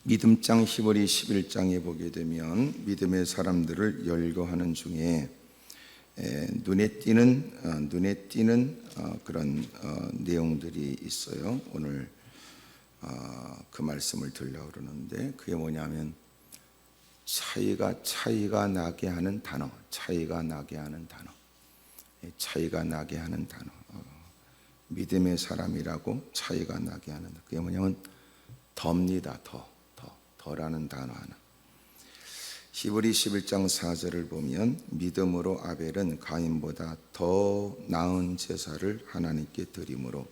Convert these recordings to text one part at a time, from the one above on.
믿음장 히브리 11장에 보게 되면 믿음의 사람들을 열거하는 중에 눈에 띄는 그런 내용들이 있어요. 오늘 그 말씀을 들려고 그러는데 그게 뭐냐면 차이가 나게 하는 단어, 믿음의 사람이라고 차이가 나게 하는, 그게 뭐냐면 더입니다. 더라는 단어 하나. 히브리 11장 4절을 보면 믿음으로 아벨은 가인보다 더 나은 제사를 하나님께 드림으로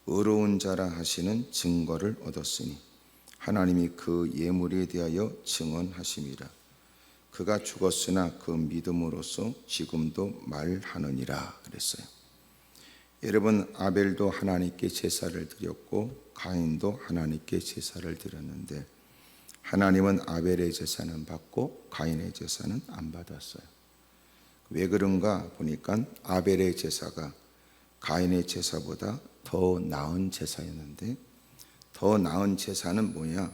의로운 자라 하시는 증거를 얻었으니 하나님이 그 예물에 대하여 증언하심이라. 그가 죽었으나 그 믿음으로써 지금도 말하느니라 그랬어요. 여러분, 아벨도 하나님께 제사를 드렸고 가인도 하나님께 제사를 드렸는데 하나님은 아벨의 제사는 받고 가인의 제사는 안 받았어요. 왜 그런가 보니까 아벨의 제사가 가인의 제사보다 더 나은 제사였는데, 더 나은 제사는 뭐냐?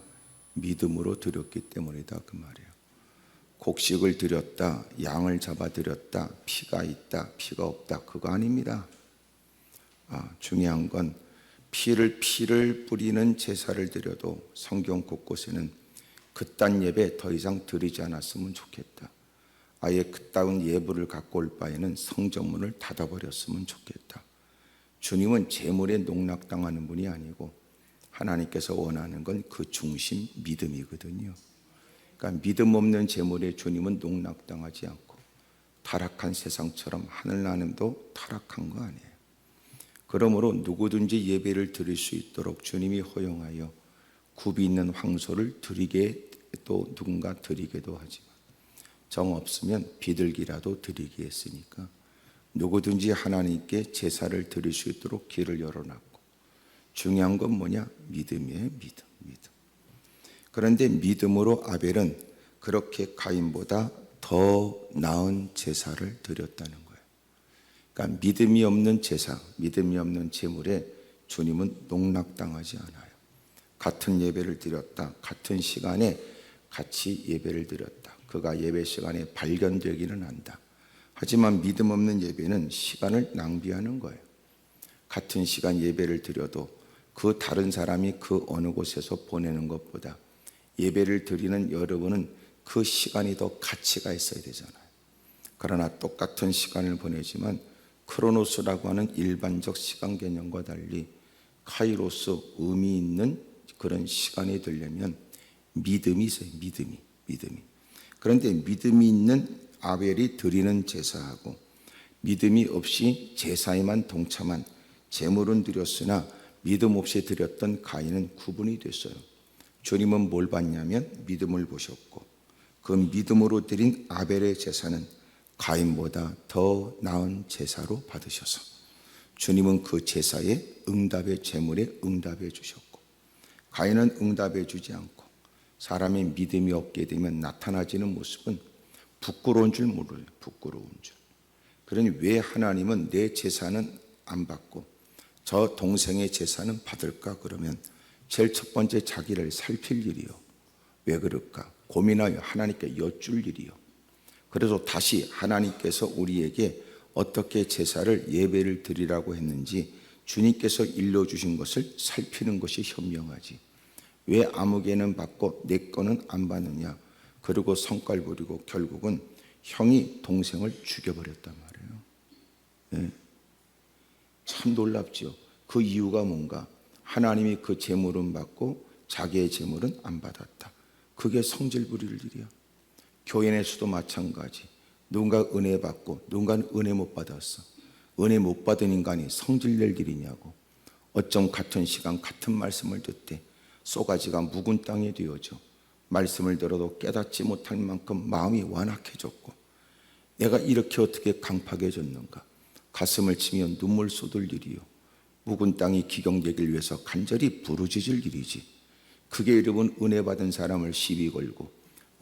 믿음으로 드렸기 때문이다 그 말이에요. 곡식을 드렸다, 양을 잡아 드렸다, 피가 있다, 피가 없다, 그거 아닙니다. 중요한 건 피를 뿌리는 제사를 드려도 성경 곳곳에는 그딴 예배 더 이상 드리지 않았으면 좋겠다. 아예 그따운 예물을 갖고 올 바에는 성전문을 닫아버렸으면 좋겠다. 주님은 제물에 농락당하는 분이 아니고 하나님께서 원하는 건 그 중심 믿음이거든요. 그러니까 믿음 없는 제물에 주님은 농락당하지 않고 타락한 세상처럼 하늘나라도 타락한 거 아니에요. 그러므로 누구든지 예배를 드릴 수 있도록 주님이 허용하여 굽이 있는 황소를 드리게, 또 누군가 드리게도 하지만 정 없으면 비둘기라도 드리게 했으니까 누구든지 하나님께 제사를 드릴 수 있도록 길을 열어놨고, 중요한 건 뭐냐? 믿음이에요. 믿음. 그런데 믿음으로 아벨은 그렇게 가인보다 더 나은 제사를 드렸다는 거예요. 그러니까 믿음이 없는 제사, 믿음이 없는 제물에 주님은 농락당하지 않아요. 같은 예배를 드렸다, 같은 시간에 같이 예배를 드렸다, 그가 예배 시간에 발견되기는 한다. 하지만 믿음 없는 예배는 시간을 낭비하는 거예요. 같은 시간 예배를 드려도 그 다른 사람이 그 어느 곳에서 보내는 것보다 예배를 드리는 여러분은 그 시간이 더 가치가 있어야 되잖아요. 그러나 똑같은 시간을 보내지만 크로노스라고 하는 일반적 시간 개념과 달리 카이로스, 의미 있는 그런 시간이 되려면 믿음이 있어요. 믿음이. 그런데 믿음이 있는 아벨이 드리는 제사하고 믿음이 없이 제사에만 동참한, 제물은 드렸으나 믿음 없이 드렸던 가인은 구분이 됐어요. 주님은 뭘 봤냐면 믿음을 보셨고, 그 믿음으로 드린 아벨의 제사는 가인보다 더 나은 제사로 받으셔서 주님은 그 제사에 응답의 제물에 응답해 주셨고, 가인은 응답해 주지 않고 사람의 믿음이 없게 되면 나타나지는 모습은 부끄러운 줄 몰라요. 부끄러운 줄. 그러니 왜 하나님은 내 제사는 안 받고 저 동생의 제사는 받을까? 그러면 제일 첫 번째 자기를 살필 일이요. 왜 그럴까? 고민하여 하나님께 여쭐 일이요. 그래서 다시 하나님께서 우리에게 어떻게 제사를 예배를 드리라고 했는지 주님께서 일러주신 것을 살피는 것이 현명하지. 왜 아무개는 받고 내 거는 안 받느냐? 그리고 성깔 부리고 결국은 형이 동생을 죽여버렸단 말이에요. 네. 참 놀랍죠. 그 이유가 뭔가? 하나님이 그 제물은 받고 자기의 제물은 안 받았다. 그게 성질 부릴 일이야. 교회 내에서도 마찬가지. 누군가 은혜 받고 누군가는 은혜 못 받았어. 은혜 못 받은 인간이 성질 낼 일이냐고. 어쩜 같은 시간 같은 말씀을 듣되 쏘가지가 묵은 땅에 되어져 말씀을 들어도 깨닫지 못할 만큼 마음이 완악해졌고, 내가 이렇게 어떻게 강팍해졌는가. 가슴을 치며 눈물 쏟을 일이요. 묵은 땅이 기경되길 위해서 간절히 부르짖을 일이지. 그게 여러분 은혜 받은 사람을 시비 걸고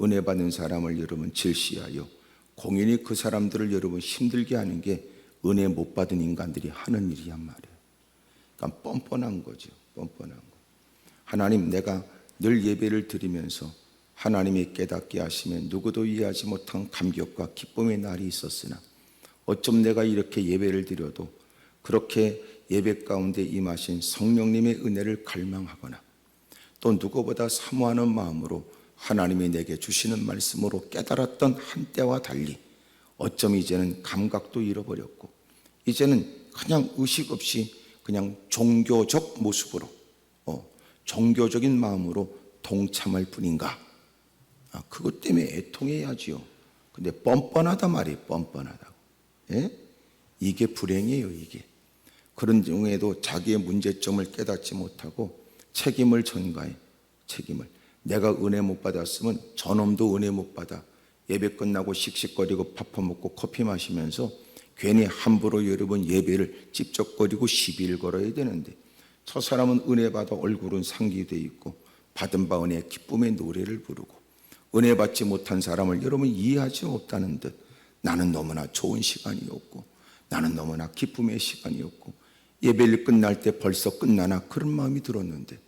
은혜 받은 사람을 여러분 질시하여 공연히 그 사람들을 여러분 힘들게 하는 게 은혜 못 받은 인간들이 하는 일이란 말이에요. 그러니까 뻔뻔한 거죠. 뻔뻔한 거. 하나님, 내가 늘 예배를 드리면서 하나님이 깨닫게 하시면 누구도 이해하지 못한 감격과 기쁨의 날이 있었으나 어쩜 내가 이렇게 예배를 드려도 그렇게 예배 가운데 임하신 성령님의 은혜를 갈망하거나 또 누구보다 사모하는 마음으로 하나님이 내게 주시는 말씀으로 깨달았던 한때와 달리 어쩜 이제는 감각도 잃어버렸고 이제는 그냥 의식 없이 그냥 종교적 모습으로 종교적인 마음으로 동참할 뿐인가? 그것 때문에 애통해야지요. 근데 뻔뻔하다 말이에요. 뻔뻔하다고. 예? 이게 불행이에요. 이게. 그런 중에도 자기의 문제점을 깨닫지 못하고 책임을 전가해. 책임을. 내가 은혜 못 받았으면 저놈도 은혜 못 받아. 예배 끝나고 씩씩거리고 밥 퍼먹고 커피 마시면서 괜히 함부로 여러분 예배를 찝쩍거리고 시비를 걸어야 되는데 저 사람은 은혜 받아 얼굴은 상기되어 있고 받은 바 은혜의 기쁨의 노래를 부르고 은혜 받지 못한 사람을 여러분 이해하지 못하는 듯 나는 너무나 좋은 시간이었고 나는 너무나 기쁨의 시간이었고 예배를 끝날 때 벌써 끝나나 그런 마음이 들었는데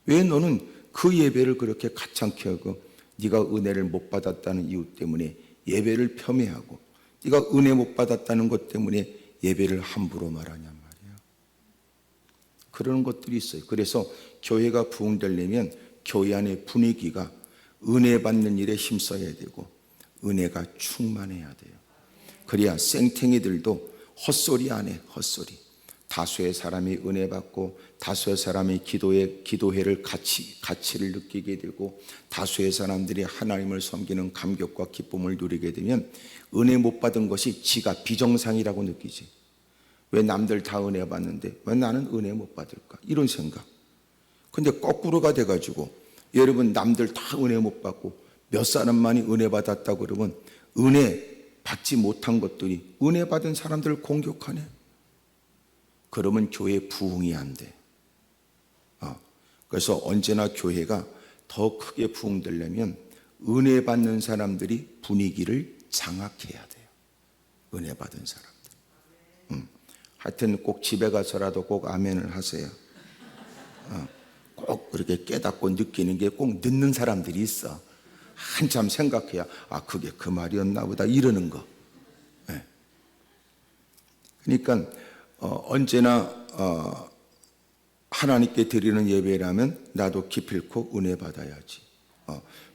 왜 너는 그 예배를 그렇게 가찮게 하고 네가 은혜를 못 받았다는 이유 때문에 예배를 폄훼하고 네가 은혜 못 받았다는 것 때문에 예배를 함부로 말하냐 말이야. 그런 것들이 있어요. 그래서 교회가 부흥되려면 교회 안의 분위기가 은혜 받는 일에 힘써야 되고 은혜가 충만해야 돼요. 그래야 생탱이들도 헛소리 안 해. 헛소리. 다수의 사람이 은혜 받고 다수의 사람이 기도회를 가치를 느끼게 되고 다수의 사람들이 하나님을 섬기는 감격과 기쁨을 누리게 되면 은혜 못 받은 것이 지가 비정상이라고 느끼지. 왜 남들 다 은혜 받는데 왜 나는 은혜 못 받을까? 이런 생각. 근데 거꾸로가 돼가지고 여러분 남들 다 은혜 못 받고 몇 사람만이 은혜 받았다고 그러면 은혜 받지 못한 것들이 은혜 받은 사람들을 공격하네. 그러면 교회 부흥이 안 돼. 그래서 언제나 교회가 더 크게 부흥되려면 은혜 받는 사람들이 분위기를 장악해야 돼요. 은혜 받은 사람들. 하여튼 꼭 집에 가서라도 꼭 아멘을 하세요. 꼭 그렇게 깨닫고 느끼는 게 꼭 늦는 사람들이 있어. 한참 생각해야 그게 그 말이었나 보다 이러는 거. 네. 그러니까 언제나 하나님께 드리는 예배라면 나도 기필코 은혜 받아야지.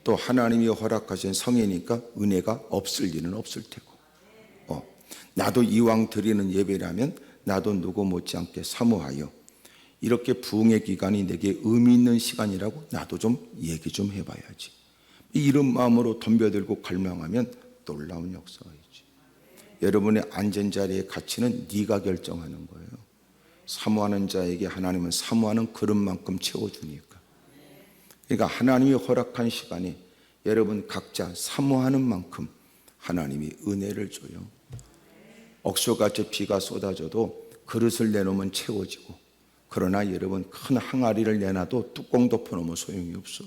또 하나님이 허락하신 성이니까 은혜가 없을 일은 없을 테고 나도 이왕 드리는 예배라면 나도 누구 못지않게 사모하여 이렇게 부흥의 기간이 내게 의미 있는 시간이라고 나도 좀 얘기 좀 해봐야지. 이런 마음으로 덤벼들고 갈망하면 놀라운 역사가 있지. 여러분의 앉은 자리의 가치는 네가 결정하는 거예요. 사모하는 자에게 하나님은 사모하는 그릇만큼 채워주니까. 그러니까 하나님이 허락한 시간에 여러분 각자 사모하는 만큼 하나님이 은혜를 줘요. 억수같이 비가 쏟아져도 그릇을 내놓으면 채워지고 그러나 여러분 큰 항아리를 내놔도 뚜껑 덮어놓으면 소용이 없어.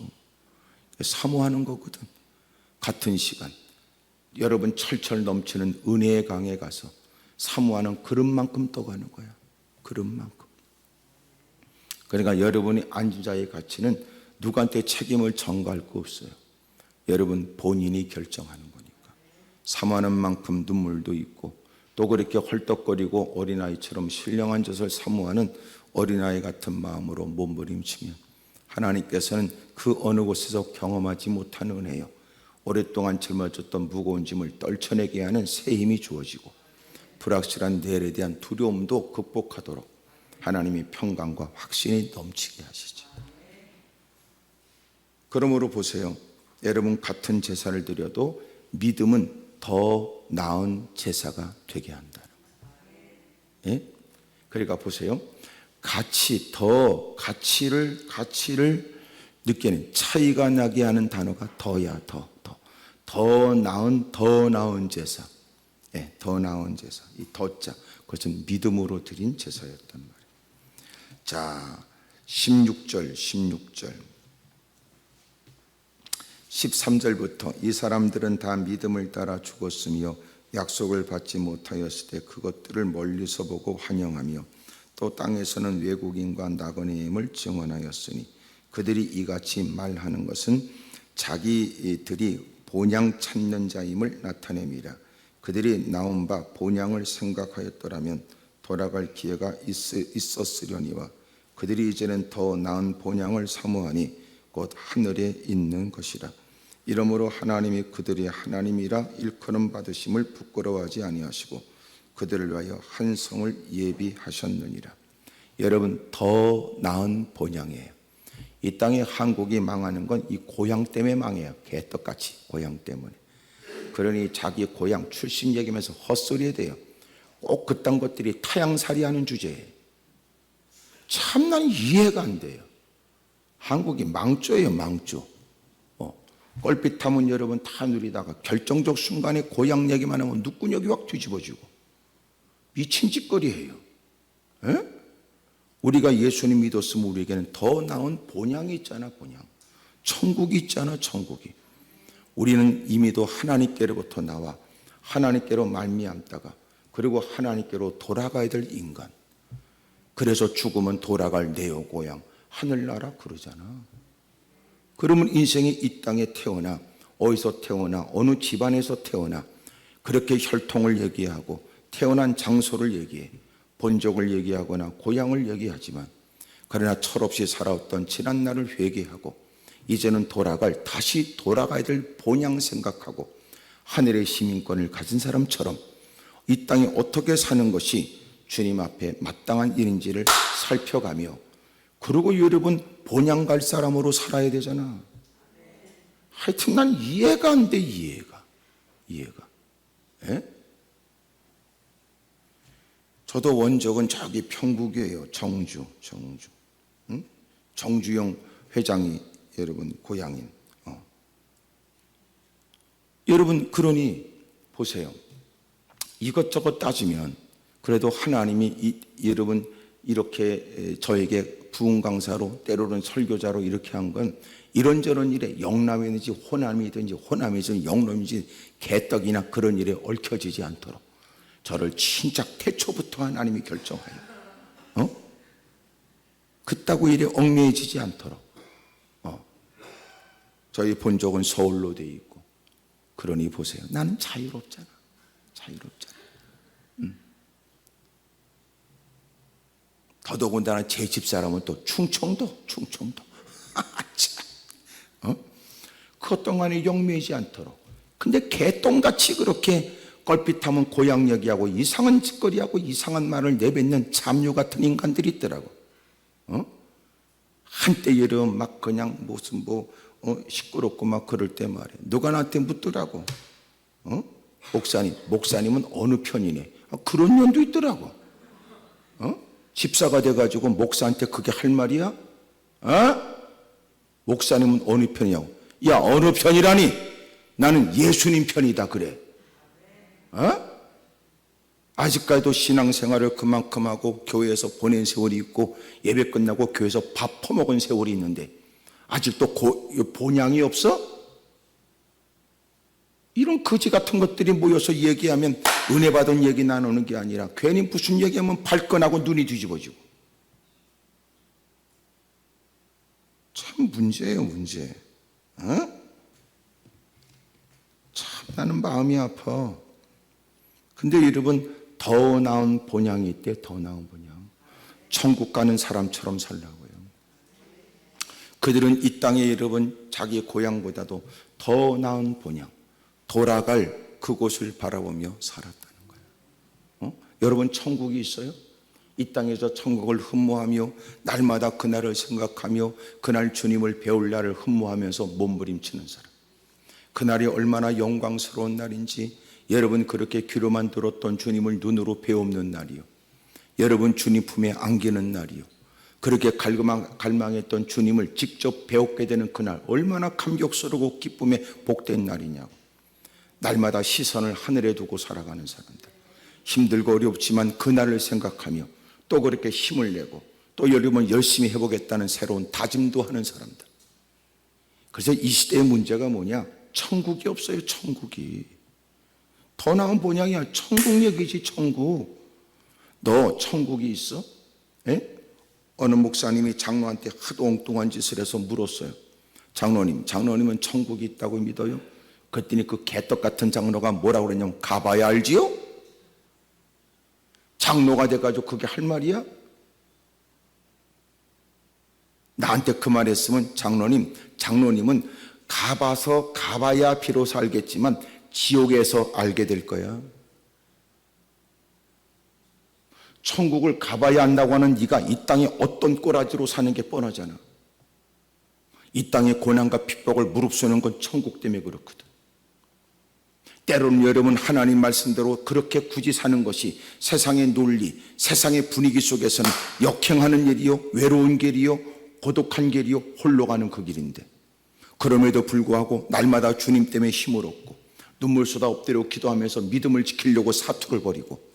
사모하는 거거든. 같은 시간 여러분 철철 넘치는 은혜의 강에 가서 사모하는 그릇만큼 떠가는 거야. 그릇만큼. 그러니까 여러분이 앉은 자의 가치는 누구한테 책임을 전가할 거 없어요. 여러분 본인이 결정하는 거니까. 사모하는 만큼 눈물도 있고 또 그렇게 헐떡거리고 어린아이처럼 신령한 젖을 사모하는 어린아이 같은 마음으로 몸부림치면 하나님께서는 그 어느 곳에서 경험하지 못한 은혜요 오랫동안 짊어졌던 무거운 짐을 떨쳐내게 하는 새 힘이 주어지고 불확실한 내일에 대한 두려움도 극복하도록 하나님이 평강과 확신이 넘치게 하시지. 그러므로 보세요. 여러분 같은 제사를 드려도 믿음은 더 나은 제사가 되게 한다는 거예요. 예? 그러니까 보세요. 가치를 느끼는 차이가 나게 하는 단어가 더 나은 제사. 예, 더 나은 제사. 이 더자. 그것은 믿음으로 드린 제사였단 말이에요. 자, 16절. 13절부터 이 사람들은 다 믿음을 따라 죽었으며 약속을 받지 못하였을 때 그것들을 멀리서 보고 환영하며 또 땅에서는 외국인과 나그네임을 증언하였으니 그들이 이같이 말하는 것은 자기들이 본향 찾는 자임을 나타냅니다. 그들이 나온 바 본향을 생각하였더라면 돌아갈 기회가 있었으려니와 그들이 이제는 더 나은 본향을 사모하니 곧 하늘에 있는 것이라. 이러므로 하나님이 그들의 하나님이라 일컬음 받으심을 부끄러워하지 아니하시고 그들을 위하여 한 성을 예비하셨느니라. 여러분, 더 나은 본향이에요. 이 땅에 한국이 망하는 건 이 고향 때문에 망해요. 개떡같이 고향 때문에. 그러니 자기 고향 출신 얘기하면서 헛소리해야 돼요. 꼭 그딴 것들이 타향살이하는 주제예요. 참 난 이해가 안 돼요. 한국이 망조예요, 망조. 껄핏하면 여러분 다 누리다가 결정적 순간에 고향 얘기만 하면 누구력이 확 뒤집어지고 미친 짓거리예요. 에? 우리가 예수님 믿었으면 우리에게는 더 나은 본향이 있잖아, 본향. 천국이 있잖아, 천국이. 우리는 이미도 하나님께로부터 나와 하나님께로 말미암다가 그리고 하나님께로 돌아가야 될 인간. 그래서 죽으면 돌아갈 내요 고향 하늘나라 그러잖아. 그러면 인생이 이 땅에 태어나 어디서 태어나 어느 집안에서 태어나 그렇게 혈통을 얘기하고 태어난 장소를 얘기해 본족을 얘기하거나 고향을 얘기하지만 그러나 철없이 살아왔던 지난 날을 회개하고 이제는 다시 돌아가야 될 본향 생각하고 하늘의 시민권을 가진 사람처럼 이 땅에 어떻게 사는 것이 주님 앞에 마땅한 일인지를 살펴가며 그리고 여러분 본향 갈 사람으로 살아야 되잖아. 하여튼 난 이해가 안 돼. 이해가. 에? 저도 원적은 저기 평북이에요. 정주. 응? 정주영 회장이 여러분 고향인. 여러분 그러니 보세요. 이것저것 따지면 그래도 하나님이 여러분 이렇게 저에게 부흥 강사로 때로는 설교자로 이렇게 한 건 이런저런 일에 영남이든지 호남이든지 영남이든지 개떡이나 그런 일에 얽혀지지 않도록 저를 진짜 태초부터 하나님이 결정하여 그따구 일에 얽매이지 않도록 저희 본족은 서울로 돼 있고 그러니 보세요. 나는 자유롭잖아. 더더군다나 제 집사람은 또 충청도. 그 어떤 간에 영매이지 않도록. 근데 개똥같이 그렇게 껄핏하면 고향 얘기하고 이상한 짓거리하고 이상한 말을 내뱉는 잡류 같은 인간들이 있더라고. 한때 여름 막 그냥 무슨 시끄럽고 막 그럴 때 말이야. 누가 나한테 묻더라고. 목사님은 어느 편이네. 그런 년도 있더라고. 집사가 돼가지고 목사한테 그게 할 말이야? 목사님은 어느 편이냐고. 야, 어느 편이라니? 나는 예수님 편이다 그래. 아직까지도 신앙생활을 그만큼 하고 교회에서 보낸 세월이 있고 예배 끝나고 교회에서 밥 퍼먹은 세월이 있는데 아직도 본향이 없어? 이런 거지 같은 것들이 모여서 얘기하면 은혜 받은 얘기 나누는 게 아니라 괜히 무슨 얘기하면 발끈하고 눈이 뒤집어지고. 참 문제예요, 문제. 참 나는 마음이 아파. 근데 여러분 더 나은 본향이 있대. 더 나은 본향. 천국 가는 사람처럼 살라고요. 그들은 이 땅에 여러분 자기 고향보다도 더 나은 본향, 돌아갈 그곳을 바라보며 살았다는 거예요. 여러분 천국이 있어요? 이 땅에서 천국을 흠모하며 날마다 그날을 생각하며 그날 주님을 배울 날을 흠모하면서 몸부림치는 사람. 그날이 얼마나 영광스러운 날인지 여러분 그렇게 귀로만 들었던 주님을 눈으로 배우는 날이요. 여러분 주님 품에 안기는 날이요. 그렇게 갈망했던 주님을 직접 배우게 되는 그날 얼마나 감격스러우고 기쁨에 복된 날이냐고. 날마다 시선을 하늘에 두고 살아가는 사람들. 힘들고 어렵지만 그날을 생각하며 또 그렇게 힘을 내고 또 여러분 열심히 해보겠다는 새로운 다짐도 하는 사람들. 그래서 이 시대의 문제가 뭐냐? 천국이 없어요. 천국이. 더 나은 본향이야. 천국 얘기지. 천국. 너 천국이 있어? 에? 어느 목사님이 장로한테 하도 엉뚱한 짓을 해서 물었어요. 장로님은 천국이 있다고 믿어요? 그랬더니 그 개떡 같은 장로가 뭐라고 그랬냐면 가봐야 알지요? 장로가 돼가지고 그게 할 말이야? 나한테 그 말 했으면 장로님은 가봐야 비로소 알겠지만 지옥에서 알게 될 거야. 천국을 가봐야 한다고 하는 네가 이 땅에 어떤 꼬라지로 사는 게 뻔하잖아. 이 땅의 고난과 핍박을 무릅쓰는 건 천국 때문에 그렇거든. 때로는 여러분 하나님 말씀대로 그렇게 굳이 사는 것이 세상의 논리, 세상의 분위기 속에서는 역행하는 일이요, 외로운 길이요, 고독한 길이요, 홀로 가는 그 길인데, 그럼에도 불구하고 날마다 주님 때문에 힘을 얻고 눈물 쏟아 엎드려 기도하면서 믿음을 지키려고 사투를 벌이고,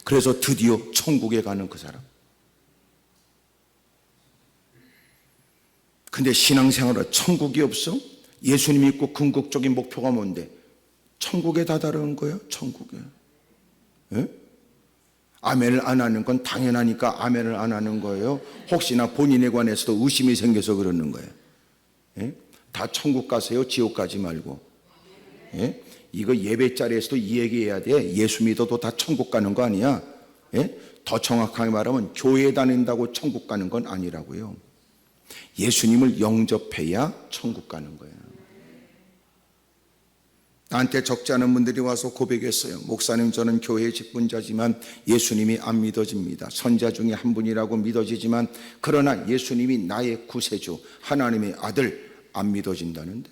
그래서 드디어 천국에 가는 그 사람. 근데 신앙생활은 천국이 없어? 예수님 믿고 궁극적인 목표가 뭔데? 천국에 다다르는 거예요. 천국에. 예? 아멘을 안 하는 건 당연하니까 아멘을 안 하는 거예요. 혹시나 본인에 관해서도 의심이 생겨서 그러는 거예요. 예? 다 천국 가세요. 지옥 가지 말고. 예? 이거 예배 자리에서도 이 얘기해야 돼. 예수 믿어도 다 천국 가는 거 아니야. 예? 더 정확하게 말하면 교회 다닌다고 천국 가는 건 아니라고요. 예수님을 영접해야 천국 가는 거예요. 나한테 적지 않은 분들이 와서 고백했어요. 목사님, 저는 교회 직분자지만 예수님이 안 믿어집니다. 선자 중에 한 분이라고 믿어지지만 그러나 예수님이 나의 구세주, 하나님의 아들 안 믿어진다는데.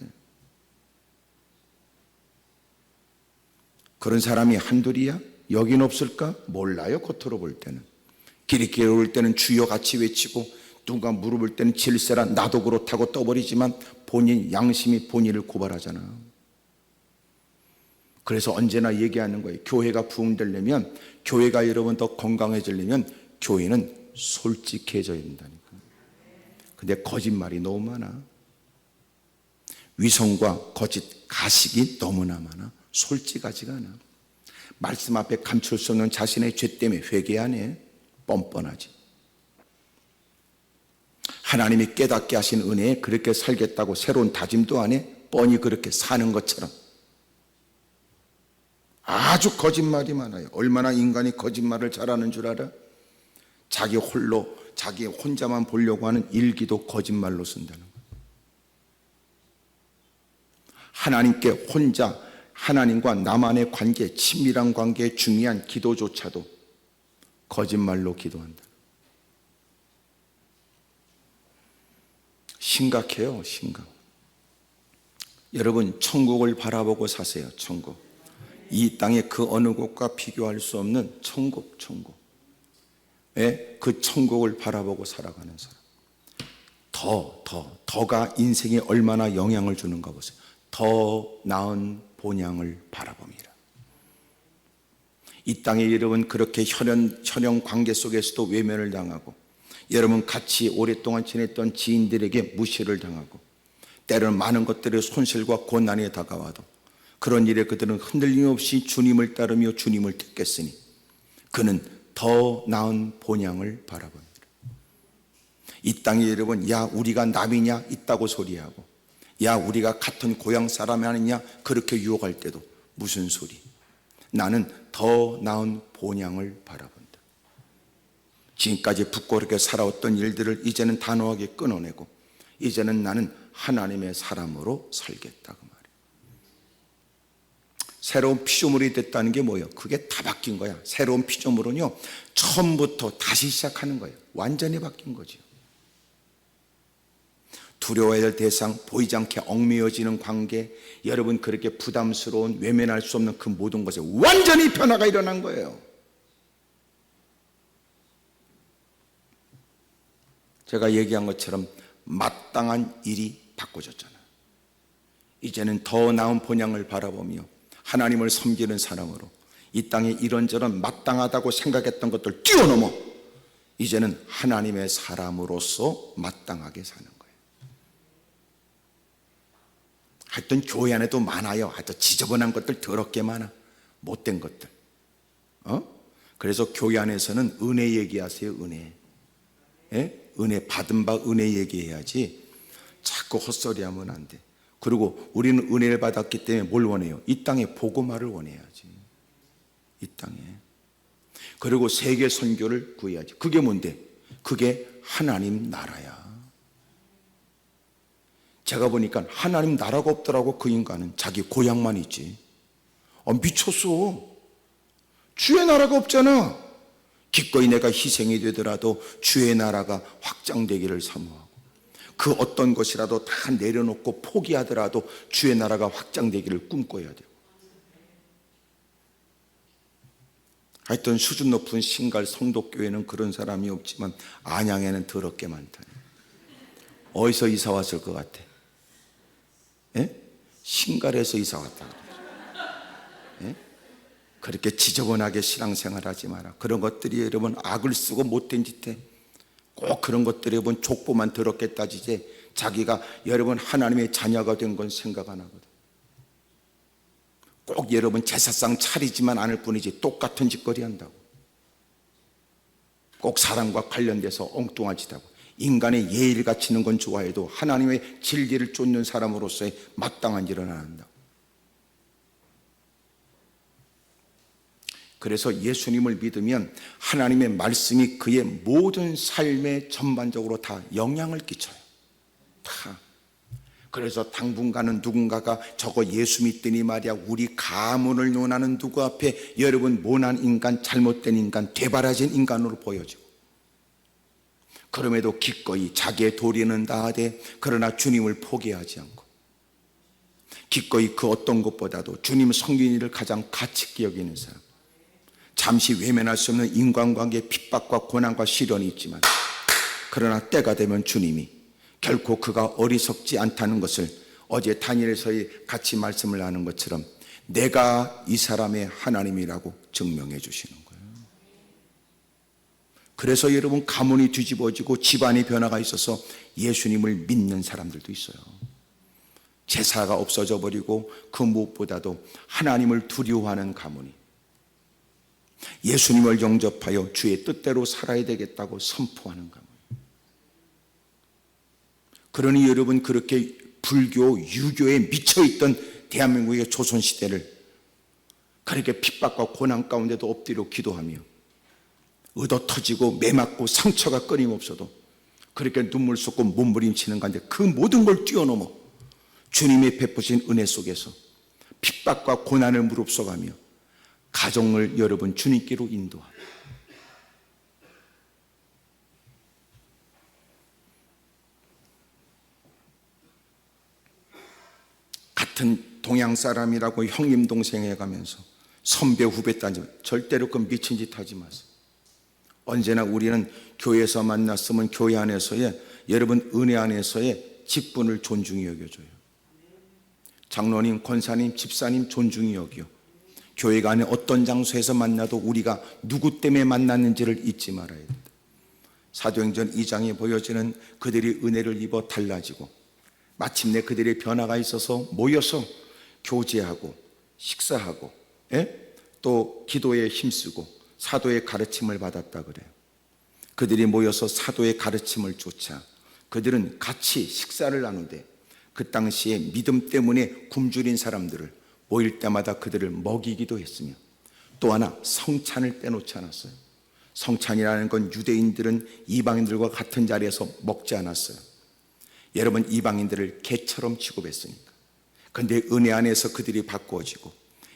그런 사람이 한둘이야? 여긴 없을까? 몰라요. 겉으로 볼 때는. 길이 올 때는 주여 같이 외치고, 누가 물어볼 때는 질세라 나도 그렇다고 떠버리지만 본인 양심이 본인을 고발하잖아. 그래서 언제나 얘기하는 거예요. 교회가 부흥되려면, 교회가 여러분 더 건강해지려면 교회는 솔직해져야 된다니까. 근데 거짓말이 너무 많아. 위선과 거짓, 가식이 너무나 많아. 솔직하지가 않아. 말씀 앞에 감출 수 없는 자신의 죄 때문에 회개 안 해. 뻔뻔하지. 하나님이 깨닫게 하신 은혜에 그렇게 살겠다고 새로운 다짐도 안 해. 뻔히 그렇게 사는 것처럼. 아주 거짓말이 많아요. 얼마나 인간이 거짓말을 잘하는 줄 알아? 자기 혼자만 보려고 하는 일기도 거짓말로 쓴다는 거예요. 하나님께 혼자, 하나님과 나만의 관계, 친밀한 관계에 중요한 기도조차도 거짓말로 기도한다. 심각해요, 심각. 여러분, 천국을 바라보고 사세요, 천국. 이 땅의 그 어느 곳과 비교할 수 없는 천국. 그 천국을 바라보고 살아가는 사람. 더가 인생에 얼마나 영향을 주는가 보세요. 더 나은 본향을 바라봅니다. 이 땅에 여러분 그렇게 혈연 관계 속에서도 외면을 당하고, 여러분 같이 오랫동안 지냈던 지인들에게 무시를 당하고, 때로는 많은 것들의 손실과 고난이 다가와도 그런 일에 그들은 흔들림 없이 주님을 따르며 주님을 택했으니 그는 더 나은 본향을 바라봅니다. 이 땅에 여러분, 야 우리가 남이냐 있다고 소리하고, 야 우리가 같은 고향 사람이 아니냐 그렇게 유혹할 때도 무슨 소리. 나는 더 나은 본향을 바라본다. 지금까지 부끄럽게 살아왔던 일들을 이제는 단호하게 끊어내고, 이제는 나는 하나님의 사람으로 살겠다 그 말이에요. 새로운 피조물이 됐다는 게 뭐예요? 그게 다 바뀐 거야. 새로운 피조물은요, 처음부터 다시 시작하는 거예요. 완전히 바뀐 거죠. 두려워해야 될 대상, 보이지 않게 얽매여지는 관계, 여러분 그렇게 부담스러운, 외면할 수 없는 그 모든 것에 완전히 변화가 일어난 거예요. 제가 얘기한 것처럼 마땅한 일이 바꿔졌잖아요. 이제는 더 나은 본향을 바라보며 하나님을 섬기는 사람으로 이 땅에 이런저런 마땅하다고 생각했던 것들 뛰어넘어 이제는 하나님의 사람으로서 마땅하게 사는 거예요. 하여튼 교회 안에도 많아요. 하여튼 지저분한 것들 더럽게 많아. 못된 것들. 그래서 교회 안에서는 은혜 얘기하세요. 은혜. 예? 은혜 받은 바 은혜 얘기해야지 자꾸 헛소리하면 안 돼. 그리고 우리는 은혜를 받았기 때문에 뭘 원해요? 이 땅에 복음화를 원해야지. 이 땅에. 그리고 세계 선교를 구해야지. 그게 뭔데? 그게 하나님 나라야. 제가 보니까 하나님 나라가 없더라고. 그 인간은 자기 고향만 있지. 미쳤어. 주의 나라가 없잖아. 기꺼이 내가 희생이 되더라도 주의 나라가 확장되기를 사모하고, 그 어떤 것이라도 다 내려놓고 포기하더라도 주의 나라가 확장되기를 꿈꿔야 돼요. 하여튼 수준 높은 신갈 성도교회는 그런 사람이 없지만 안양에는 더럽게 많다니. 어디서 이사 왔을 것 같아? 예? 신갈에서 이사 왔다. 예? 그렇게 지저분하게 신앙생활 하지 마라. 그런 것들이 여러분 악을 쓰고 못된 짓해. 꼭 그런 것들이 여러분 족보만 더럽게 따지지 자기가 여러분 하나님의 자녀가 된 건 생각 안 하거든. 꼭 여러분 제사상 차리지만 않을 뿐이지 똑같은 짓거리 한다고. 꼭 사람과 관련돼서 엉뚱한 짓 하고, 인간의 예의를 갖추는 건 좋아해도 하나님의 진리를 쫓는 사람으로서의 마땅한 일은 안 한다고. 그래서 예수님을 믿으면 하나님의 말씀이 그의 모든 삶에 전반적으로 다 영향을 끼쳐요. 다. 그래서 당분간은 누군가가 저거 예수 믿더니 말이야 우리 가문을 논하는 누구 앞에 여러분 모난 인간, 잘못된 인간, 되바라진 인간으로 보여지고, 그럼에도 기꺼이 자기의 도리는 다하되 그러나 주님을 포기하지 않고, 기꺼이 그 어떤 것보다도 주님 섬기는 일을 가장 가치 있게 여기는 사람, 잠시 외면할 수 없는 인간관계의 핍박과 고난과 시련이 있지만 그러나 때가 되면 주님이 결코 그가 어리석지 않다는 것을 어제 다니엘서에 같이 말씀을 나눈 것처럼 내가 이 사람의 하나님이라고 증명해 주시는 거예요. 그래서 여러분 가문이 뒤집어지고 집안의 변화가 있어서 예수님을 믿는 사람들도 있어요. 제사가 없어져 버리고 그 무엇보다도 하나님을 두려워하는 가문이 예수님을 영접하여 주의 뜻대로 살아야 되겠다고 선포하는 가문. 그러니 여러분 그렇게 불교, 유교에 미쳐있던 대한민국의 조선시대를 그렇게 핍박과 고난 가운데도 엎드려 기도하며 얻어 터지고 매맞고 상처가 끊임없어도 그렇게 눈물 쏟고 몸부림치는 가운데 그 모든 걸 뛰어넘어 주님의 베푸신 은혜 속에서 핍박과 고난을 무릅써가며 가정을 여러분 주님께로 인도하며, 같은 동양 사람이라고 형님 동생 해가면서 선배 후배 따지면 절대로 그 미친 짓 하지 마세요. 언제나 우리는 교회에서 만났으면 교회 안에서의 여러분 은혜 안에서의 직분을 존중히 여겨줘요. 장로님, 권사님, 집사님 존중히 여겨. 교회가 안에 어떤 장소에서 만나도 우리가 누구 때문에 만났는지를 잊지 말아야 된다. 사도행전 2장에 보여지는 그들이 은혜를 입어 달라지고 마침내 그들의 변화가 있어서 모여서 교제하고 식사하고 또 기도에 힘쓰고 사도의 가르침을 받았다 그래요. 그들이 모여서 사도의 가르침을 쫓아 그들은 같이 식사를 나누되 그 당시에 믿음 때문에 굶주린 사람들을 모일 때마다 그들을 먹이기도 했으며, 또 하나 성찬을 빼놓지 않았어요. 성찬이라는 건 유대인들은 이방인들과 같은 자리에서 먹지 않았어요. 여러분 이방인들을 개처럼 취급했으니까. 그런데 은혜 안에서 그들이 바꾸어지고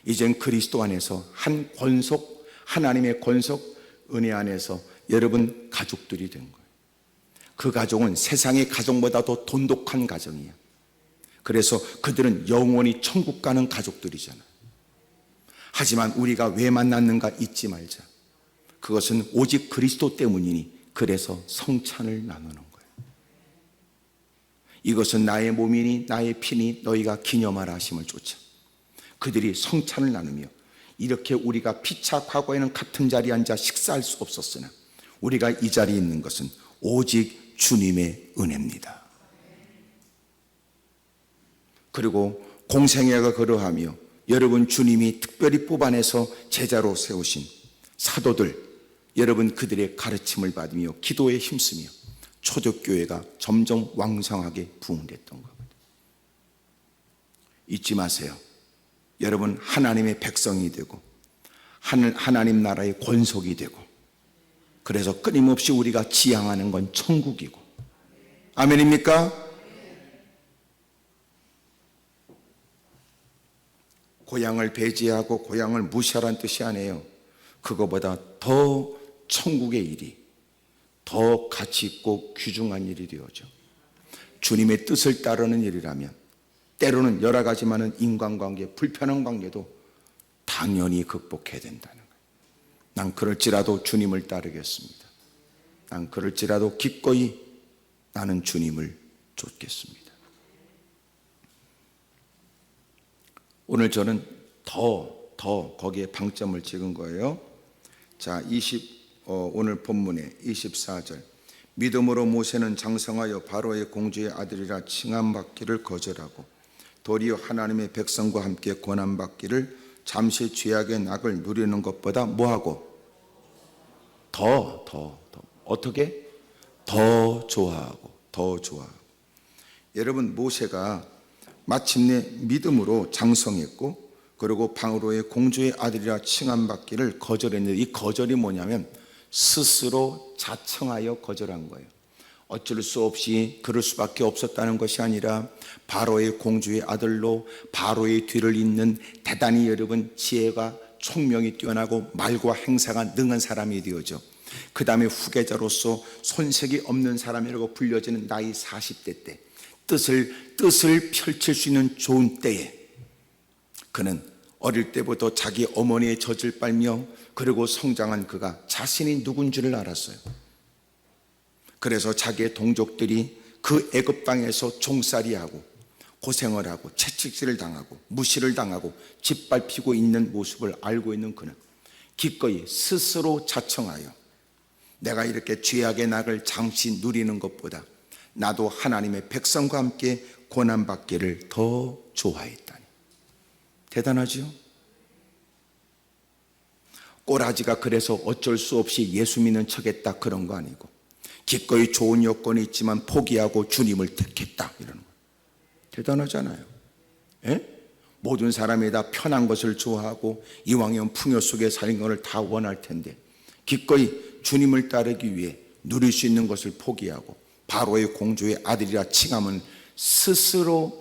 이젠 그리스도 안에서 한 권속, 하나님의 권속 은혜 안에서 여러분 가족들이 된 거예요. 그 가족은 세상의 가정보다도 돈독한 가정이에요. 그래서 그들은 영원히 천국 가는 가족들이잖아요. 하지만 우리가 왜 만났는가 잊지 말자. 그것은 오직 그리스도 때문이니 그래서 성찬을 나누는 거예요. 이것은 나의 몸이니 나의 피니 너희가 기념하라 하심을 쫓아 그들이 성찬을 나누며, 이렇게 우리가 피차 과거에는 같은 자리에 앉아 식사할 수 없었으나 우리가 이 자리에 있는 것은 오직 주님의 은혜입니다. 그리고 공생애가 그러하며 여러분 주님이 특별히 뽑아내서 제자로 세우신 사도들, 여러분 그들의 가르침을 받으며 기도에 힘쓰며 초대교회가 점점 왕성하게 부흥됐던 거거든요. 잊지 마세요. 여러분, 하나님의 백성이 되고 하나님 나라의 권속이 되고, 그래서 끊임없이 우리가 지향하는 건 천국이고. 아멘입니까? 고향을 배제하고 고향을 무시하라는 뜻이 아니에요. 그거보다 더 천국의 일이 더 가치 있고 귀중한 일이 되어져. 주님의 뜻을 따르는 일이라면 때로는 여러 가지 많은 인간관계, 불편한 관계도 당연히 극복해야 된다는 거예요. 난 그럴지라도 주님을 따르겠습니다. 난 그럴지라도 기꺼이 나는 주님을 쫓겠습니다. 오늘 저는 더 거기에 방점을 찍은 거예요. 자, 오늘 본문의 24절. 믿음으로 모세는 장성하여 바로의 공주의 아들이라 칭함받기를 거절하고 도리어 하나님의 백성과 함께 고난받기를 잠시 죄악의 낙을 누리는 것보다 뭐하고? 어떻게? 더 좋아하고. 여러분, 모세가 마침내 믿음으로 장성했고, 그리고 바로의 공주의 아들이라 칭함받기를 거절했는데, 이 거절이 뭐냐면 스스로 자청하여 거절한 거예요. 어쩔 수 없이 그럴 수밖에 없었다는 것이 아니라 바로의 공주의 아들로 바로의 뒤를 잇는 대단히 여러분 지혜가 총명이 뛰어나고 말과 행사가 능한 사람이 되어져, 그 다음에 후계자로서 손색이 없는 사람이라고 불려지는 나이 40대 때 뜻을 펼칠 수 있는 좋은 때에 그는 어릴 때부터 자기 어머니의 젖을 빨며 그리고 성장한 그가 자신이 누군지를 알았어요. 그래서 자기의 동족들이 그 애굽 땅에서 종살이하고 고생을 하고 채찍질을 당하고 무시를 당하고 짓밟히고 있는 모습을 알고 있는 그는 기꺼이 스스로 자청하여 내가 이렇게 죄악의 낙을 잠시 누리는 것보다 나도 하나님의 백성과 함께 고난받기를 더 좋아했다니. 대단하지요? 꼬라지가 그래서 어쩔 수 없이 예수 믿는 척했다 그런 거 아니고 기꺼이 좋은 여건이 있지만 포기하고 주님을 택했다 이러는 거예요. 대단하잖아요. 예? 모든 사람이 다 편한 것을 좋아하고 이왕이면 풍요 속에 사는 것을 다 원할 텐데 기꺼이 주님을 따르기 위해 누릴 수 있는 것을 포기하고 바로의 공주의 아들이라 칭함은 스스로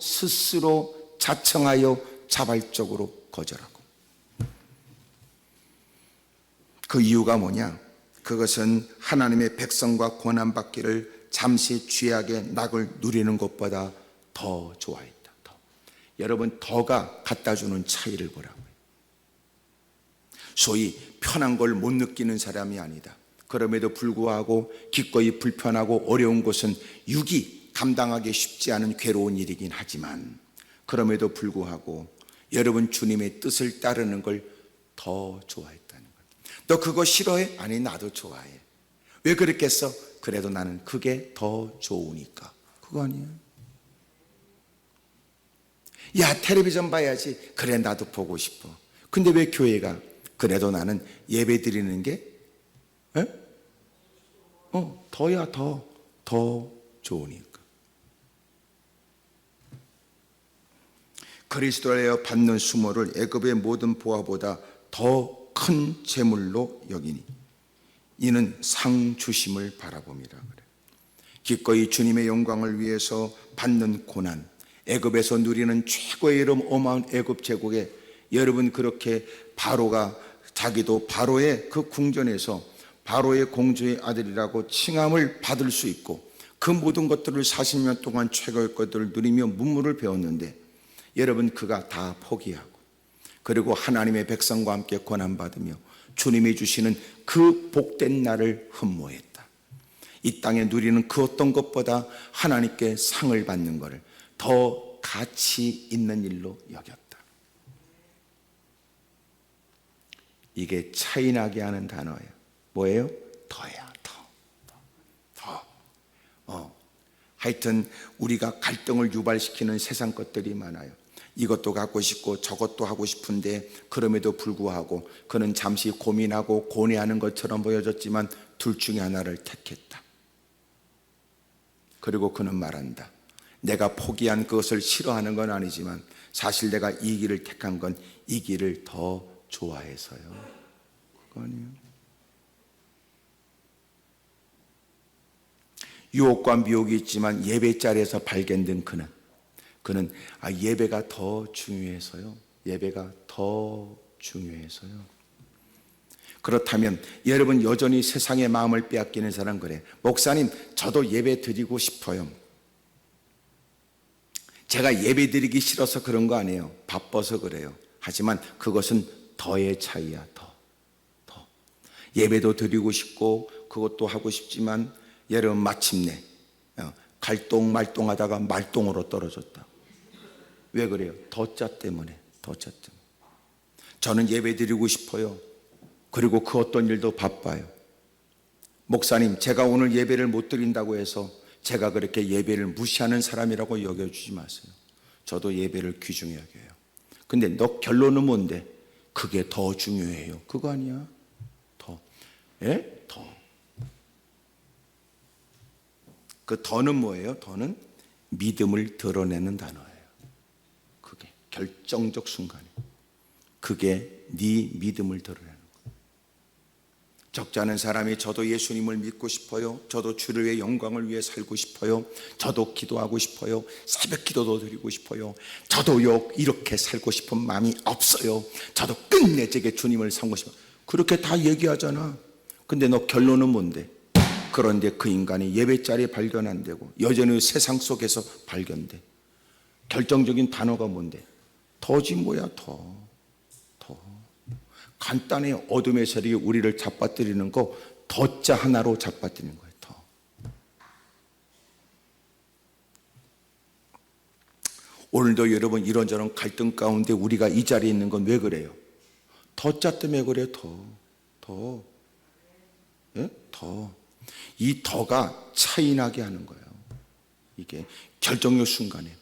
자청하여 자발적으로 거절하고. 그 이유가 뭐냐? 그것은 하나님의 백성과 고난받기를 잠시 죄악의 낙을 누리는 것보다 더 좋아했다. 여러분, 더가 갖다주는 차이를 보라고요. 소위 편한 걸 못 느끼는 사람이 아니다. 그럼에도 불구하고 기꺼이 불편하고 어려운 것은 육이 감당하기 쉽지 않은 괴로운 일이긴 하지만 그럼에도 불구하고 여러분 주님의 뜻을 따르는 걸 더 좋아했다는 거예요. 너 그거 싫어해? 아니, 나도 좋아해. 왜 그랬겠어? 그래도 나는 그게 더 좋으니까. 그거 아니에요? 야, 텔레비전 봐야지. 그래, 나도 보고 싶어. 근데 왜 교회가? 그래도 나는 예배 드리는 게 더야 더 좋으니까. 그리스도를 받는 수모를 애굽의 모든 보화보다 더 큰 재물로 여기니 이는 상 주심을 바라봄이라 그래. 기꺼이 주님의 영광을 위해서 받는 고난, 애굽에서 누리는 최고의 이름 어마어마한 애굽 제국에 여러분 그렇게 바로가 자기도 바로의 그 궁전에서 바로의 공주의 아들이라고 칭함을 받을 수 있고 그 모든 것들을 40년 동안 최고의 것들을 누리며 문물을 배웠는데 여러분 그가 다 포기하고 그리고 하나님의 백성과 함께 고난받으며 주님이 주시는 그 복된 날을 흠모했다. 이 땅에 누리는 그 어떤 것보다 하나님께 상을 받는 것을 더 가치 있는 일로 여겼다. 이게 차이나게 하는 단어예요. 뭐예요? 더야, 더. 하여튼 우리가 갈등을 유발시키는 세상 것들이 많아요. 이것도 갖고 싶고 저것도 하고 싶은데 그럼에도 불구하고 그는 잠시 고민하고 고뇌하는 것처럼 보여졌지만 둘 중에 하나를 택했다. 그리고 그는 말한다. 내가 포기한 그것을 싫어하는 건 아니지만 사실 내가 이 길을 택한 건 이 길을 더 좋아해서요. 그거 아니에요? 유혹과 미혹이 있지만 예배 자리에서 발견된 그는 예배가 더 중요해서요. 예배가 더 중요해서요. 그렇다면 여러분 여전히 세상의 마음을 빼앗기는 사람 그래. 목사님, 저도 예배 드리고 싶어요. 제가 예배 드리기 싫어서 그런 거 아니에요. 바빠서 그래요. 하지만 그것은 더의 차이야. 더. 예배도 드리고 싶고 그것도 하고 싶지만 여러분 마침내 갈똥말똥하다가 말똥으로 떨어졌다. 왜 그래요? 더자 때문에. 저는 예배 드리고 싶어요. 그리고 그 어떤 일도 바빠요. 목사님, 제가 오늘 예배를 못 드린다고 해서 제가 그렇게 예배를 무시하는 사람이라고 여겨주지 마세요. 저도 예배를 귀중히 여겨요. 근데 너 결론은 뭔데? 그게 더 중요해요. 그거 아니야? 더. 예? 더. 그 더는 뭐예요? 더는 믿음을 드러내는 단어예요. 그게 결정적 순간이에요. 그게 네 믿음을 드러내는 거예요. 적지 않은 사람이 저도 예수님을 믿고 싶어요. 저도 주를 위해 영광을 위해 살고 싶어요. 저도 기도하고 싶어요. 새벽 기도도 드리고 싶어요. 저도요 이렇게 살고 싶은 마음이 없어요. 저도 끝내주게 주님을 섬고 싶어요. 그렇게 다 얘기하잖아. 근데 너 결론은 뭔데? 그런데 그 인간이 예배 자리에 발견 안 되고 여전히 세상 속에서 발견돼. 결정적인 단어가 뭔데? 더지 뭐야 더. 간단히 어둠의 세력이 우리를 잡아뜨리는 거 더자 하나로 잡아뜨리는 거예요. 더. 오늘도 여러분 이런저런 갈등 가운데 우리가 이 자리에 있는 건 왜 그래요? 더자 때문에 그래요. 더. 예? 더. 이 더가 차이나게 하는 거예요. 이게 결정적 순간에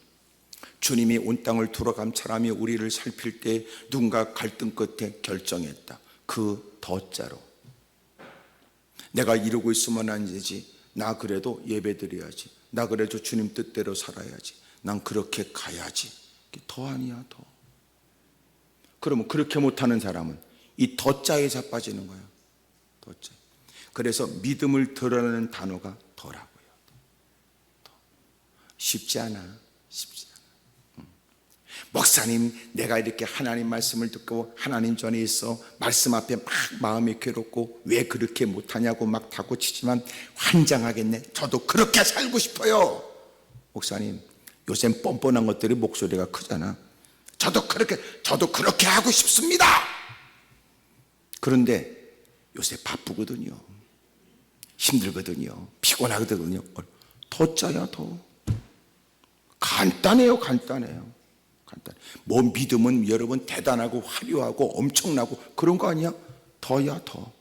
주님이 온 땅을 돌아간 사람이 우리를 살필 때 누군가 갈등 끝에 결정했다. 그 더자로 내가 이러고 있으면 안 되지. 나 그래도 예배 드려야지. 나 그래도 주님 뜻대로 살아야지. 난 그렇게 가야지. 더 아니야 더. 그러면 그렇게 못하는 사람은 이 더자에 자빠지는 거야. 더자. 그래서 믿음을 드러내는 단어가 더라고요. 더. 쉽지 않아. 목사님, 내가 이렇게 하나님 말씀을 듣고 하나님 전에 있어 말씀 앞에 막 마음이 괴롭고 왜 그렇게 못하냐고 막 다고치지만 환장하겠네. 저도 그렇게 살고 싶어요. 목사님, 요새 뻔뻔한 것들이 목소리가 크잖아. 저도 그렇게 하고 싶습니다. 그런데 요새 바쁘거든요. 힘들거든요. 피곤하거든요. 더짜야 더. 간단해요. 뭐 믿음은 여러분 대단하고 화려하고 엄청나고 그런 거 아니야? 더야 더.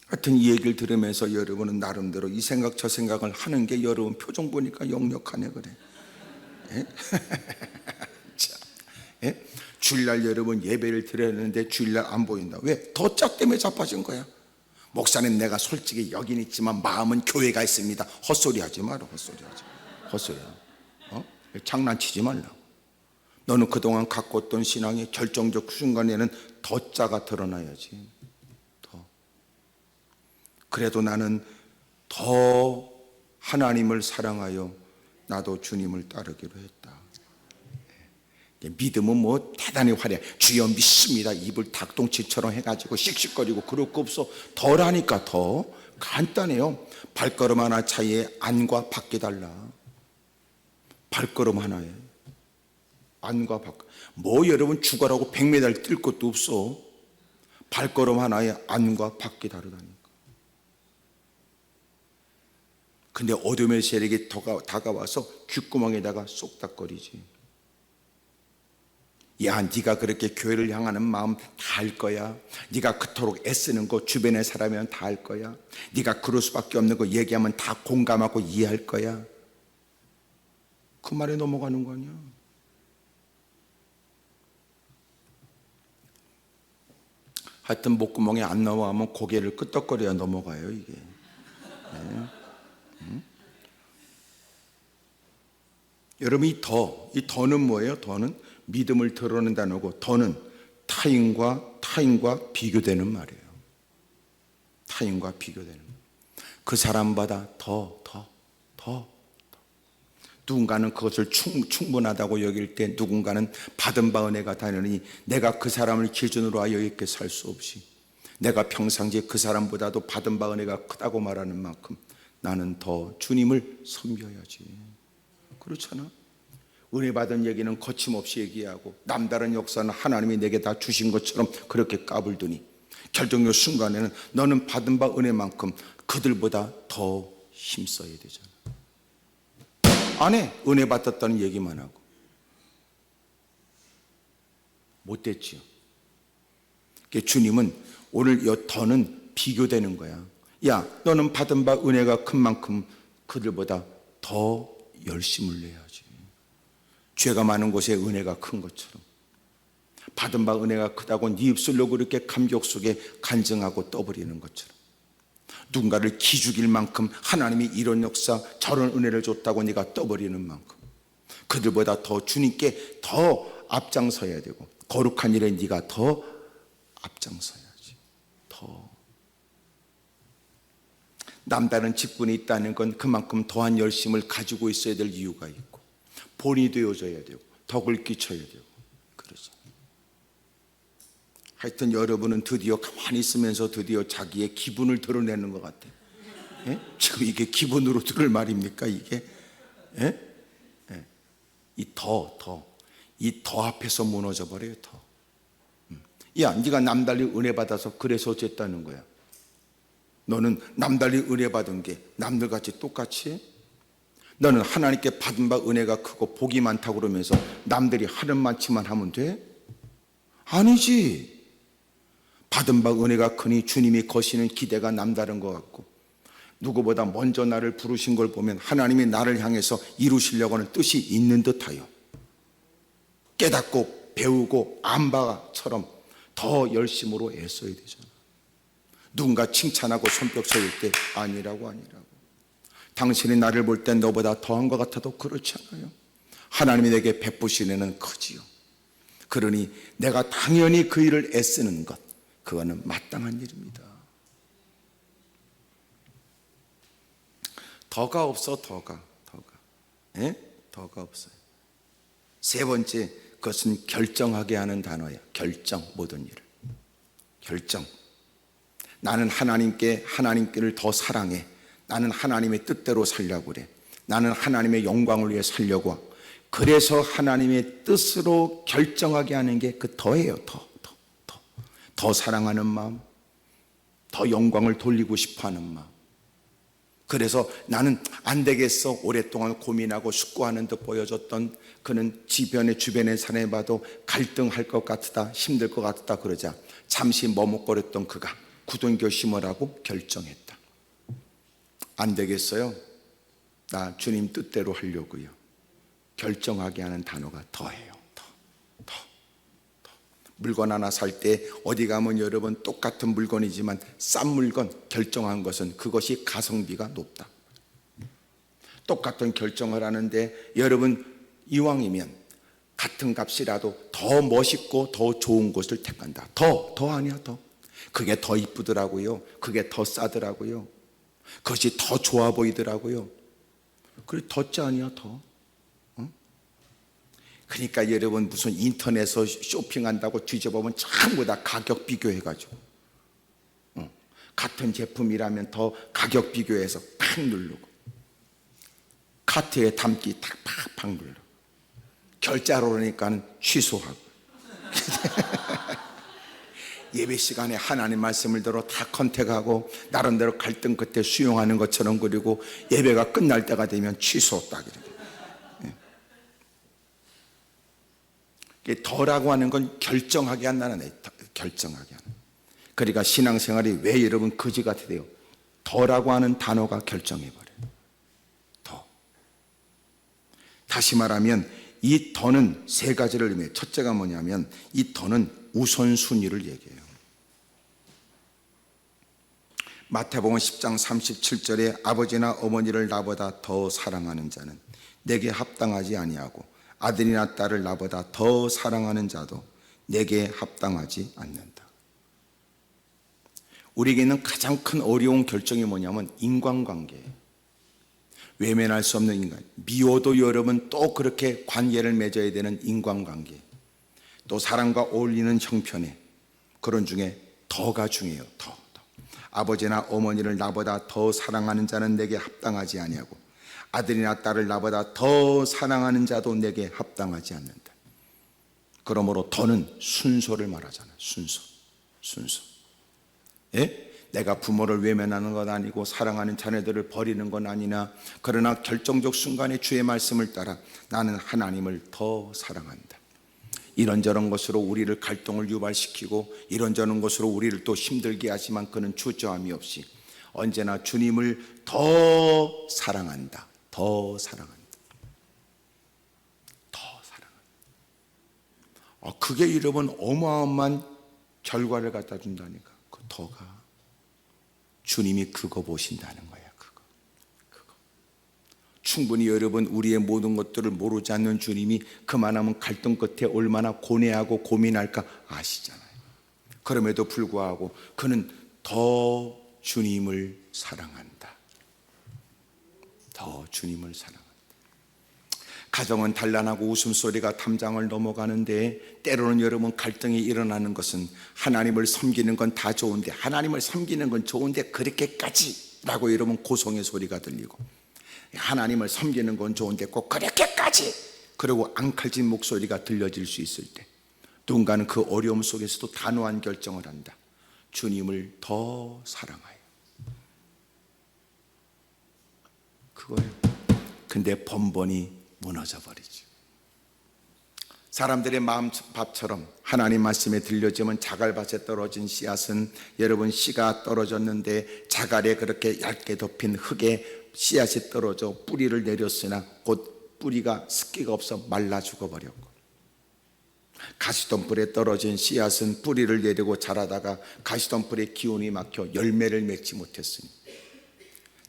하여튼 이 얘기를 들으면서 여러분은 나름대로 이 생각 저 생각을 하는 게 여러분 표정 보니까 역력하네 그래. 예? 자, 예? 주일날 여러분 예배를 드려야 하는데 주일날 안 보인다. 왜? 더짝 때문에 자빠진 거야. 목사님, 내가 솔직히 여긴 있지만 마음은 교회가 있습니다. 헛소리 하지 마라. 헛소리야. 장난치지 말라고. 너는 그동안 갖고 있던 신앙의 결정적 순간에는 더자가 드러나야지. 더. 그래도 나는 더 하나님을 사랑하여 나도 주님을 따르기로 했다. 믿음은 뭐 대단히 화려해. 주여 믿습니다. 입을 닭똥치처럼 해가지고 씩씩거리고 그럴 거 없어. 덜하니까 더 간단해요. 발걸음 하나 차이에 안과 밖이 달라. 발걸음 하나에 안과 밖. 뭐 여러분 죽어라고 100m 뛸 것도 없어. 발걸음 하나에 안과 밖이 다르다니까. 근데 어둠의 세력이 다가와서 귓구멍에다가 쏙닥거리지. 야, 네가 그렇게 교회를 향하는 마음 다 알 거야. 네가 그토록 애쓰는 거 주변의 사람이면 다 알 거야. 네가 그럴 수밖에 없는 거 얘기하면 다 공감하고 이해할 거야. 그 말에 넘어가는 거 아니야. 하여튼 목구멍에 안 넘어가면 고개를 끄덕거려야 넘어가요, 이게. 여러분, 이 더는 뭐예요? 더는 믿음을 드러낸다는 거고, 더는 타인과 비교되는 말이에요. 타인과 비교되는. 그 사람보다 더. 누군가는 그것을 충분하다고 여길 때, 누군가는 받은 바 은혜가 다르니 내가 그 사람을 기준으로 하여 이렇게 살 수 없이, 내가 평상시에 그 사람보다도 받은 바 은혜가 크다고 말하는 만큼 나는 더 주님을 섬겨야지. 그렇잖아. 은혜 받은 얘기는 거침없이 얘기하고, 남다른 역사는 하나님이 내게 다 주신 것처럼 그렇게 까불더니 결정적 순간에는 너는 받은 바 은혜만큼 그들보다 더 힘써야 되잖아. 안 해. 은혜 받았다는 얘기만 하고. 못됐지요. 주님은 오늘 이 더는 비교되는 거야. 야, 너는 받은 바 은혜가 큰 만큼 그들보다 더 열심을 내야지. 죄가 많은 곳에 은혜가 큰 것처럼, 받은 바 은혜가 크다고 네 입술로 그렇게 감격 속에 간증하고 떠버리는 것처럼, 누군가를 기죽일 만큼 하나님이 이런 역사 저런 은혜를 줬다고 네가 떠버리는 만큼 그들보다 더 주님께 더 앞장서야 되고, 거룩한 일에 네가 더 앞장서야지. 더 남다른 직분이 있다는 건 그만큼 더한 열심을 가지고 있어야 될 이유가 있고, 본이 되어져야 되고, 덕을 끼쳐야 되고, 그러죠. 하여튼 여러분은 드디어 가만히 있으면서 드디어 자기의 기분을 드러내는 것 같아요. 예? 지금 이게 기분으로 들을 말입니까, 이게? 예? 예. 이 더 앞에서 무너져 버려요, 더. 야, 네가 남달리 은혜 받아서 그래서 어쨌다는 거야. 너는 남달리 은혜 받은 게 남들같이 똑같이 해? 너는 하나님께 받은 바 은혜가 크고 복이 많다고 그러면서 남들이 하는 만치만 하면 돼? 아니지. 받은 바 은혜가 크니 주님이 거시는 기대가 남다른 것 같고, 누구보다 먼저 나를 부르신 걸 보면 하나님이 나를 향해서 이루시려고 하는 뜻이 있는 듯하여 깨닫고 배우고 안바처럼 더 열심으로 애써야 되잖아. 누군가 칭찬하고 손뼉 쳐줄 때 아니라고. 당신이 나를 볼 땐 너보다 더한 것 같아도 그렇지 않아요. 하나님이 내게 베푸신 은혜는 크지요. 그러니 내가 당연히 그 일을 애쓰는 것, 그거는 마땅한 일입니다. 더가 없어. 예? 더가 없어요. 세 번째, 그것은 결정하게 하는 단어예요. 결정. 모든 일을 결정. 나는 하나님께를 더 사랑해. 나는 하나님의 뜻대로 살려고 그래. 나는 하나님의 영광을 위해 살려고 하고, 그래서 하나님의 뜻으로 결정하게 하는 게 그 더예요. 더 사랑하는 마음, 더 영광을 돌리고 싶어하는 마음. 그래서 나는 안 되겠어 오랫동안 고민하고 숙고하는 듯 보여줬던 그는 주변의 사람이 봐도 갈등할 것 같다, 힘들 것 같다 그러자 잠시 머뭇거렸던 그가 굳은 결심을 하고 결정했다. 안 되겠어요. 나 주님 뜻대로 하려고요. 결정하게 하는 단어가 더예요. 더. 물건 하나 살 때 어디 가면 여러분 똑같은 물건이지만 싼 물건 결정한 것은 그것이 가성비가 높다. 똑같은 결정을 하는데 여러분 이왕이면 같은 값이라도 더 멋있고 더 좋은 곳을 택한다. 더 아니야. 그게 더 이쁘더라고요. 그게 더 싸더라고요. 그것이 더 좋아 보이더라고요. 그래, 더짜 아니야, 더. 그러니까 여러분 무슨 인터넷에서 쇼핑한다고 뒤져보면 전부 다 가격 비교해가지고 같은 제품이라면 더 가격 비교해서 팍 누르고 카트에 담기 팍 누르고 결제하러 오니까는 취소하고 예배 시간에 하나님 말씀을 들어 다 컨택하고 나름대로 갈등 끝에 수용하는 것처럼, 그리고 예배가 끝날 때가 되면 취소 딱 이렇게. 더라고 하는 건 결정하게 한다는 애예요. 결정하게 하는. 그러니까 신앙생활이 왜 여러분 거지 같아요? 더라고 하는 단어가 결정해버려요. 더. 다시 말하면 이 더는 세 가지를 의미해요. 첫째가 뭐냐면 이 더는 우선순위를 얘기해요. 마태복음 10장 37절에 아버지나 어머니를 나보다 더 사랑하는 자는 내게 합당하지 아니하고 아들이나 딸을 나보다 더 사랑하는 자도 내게 합당하지 않는다. 우리에게 있는 가장 큰 어려운 결정이 뭐냐면 인간관계예요. 외면할 수 없는 인간. 미워도 여러분 또 그렇게 관계를 맺어야 되는 인간관계. 또 사람과 어울리는 형편에 그런 중에 더가 중요해요. 더. 아버지나 어머니를 나보다 더 사랑하는 자는 내게 합당하지 아니하고 아들이나 딸을 나보다 더 사랑하는 자도 내게 합당하지 않는다. 그러므로 더는 순서를 말하잖아요. 순서. 예? 내가 부모를 외면하는 건 아니고 사랑하는 자녀들을 버리는 건 아니나 그러나 결정적 순간에 주의 말씀을 따라 나는 하나님을 더 사랑한다. 이런저런 것으로 우리를 갈등을 유발시키고 이런저런 것으로 우리를 또 힘들게 하지만 그는 주저함이 없이 언제나 주님을 더 사랑한다. 더 사랑한다. 그게 여러분 어마어마한 결과를 갖다 준다니까. 그 더가 주님이 그거 보신다는 거야. 그거. 충분히 여러분 우리의 모든 것들을 모르지 않는 주님이 그만하면 갈등 끝에 얼마나 고뇌하고 고민할까 아시잖아요. 그럼에도 불구하고 그는 더 주님을 사랑한다. 더 주님을 사랑한다. 가정은 단란하고 웃음소리가 담장을 넘어가는데 때로는 여러분 갈등이 일어나는 것은 하나님을 섬기는 건 다 좋은데 하나님을 섬기는 건 좋은데 그렇게까지 라고 여러분 고성의 소리가 들리고 하나님을 섬기는 건 좋은데 꼭 그렇게까지 그리고 앙칼진 목소리가 들려질 수 있을 때 누군가는 그 어려움 속에서도 단호한 결정을 한다. 주님을 더 사랑하여. 그거예요. 근데 번번이 무너져 버리죠. 사람들의 마음밥처럼 하나님 말씀에 들려지면 자갈밭에 떨어진 씨앗은 여러분 씨가 떨어졌는데 자갈에 그렇게 얇게 덮인 흙에 씨앗이 떨어져 뿌리를 내렸으나 곧 뿌리가 습기가 없어 말라 죽어버렸고 가시덤불에 떨어진 씨앗은 뿌리를 내리고 자라다가 가시덤불의 기운이 막혀 열매를 맺지 못했으니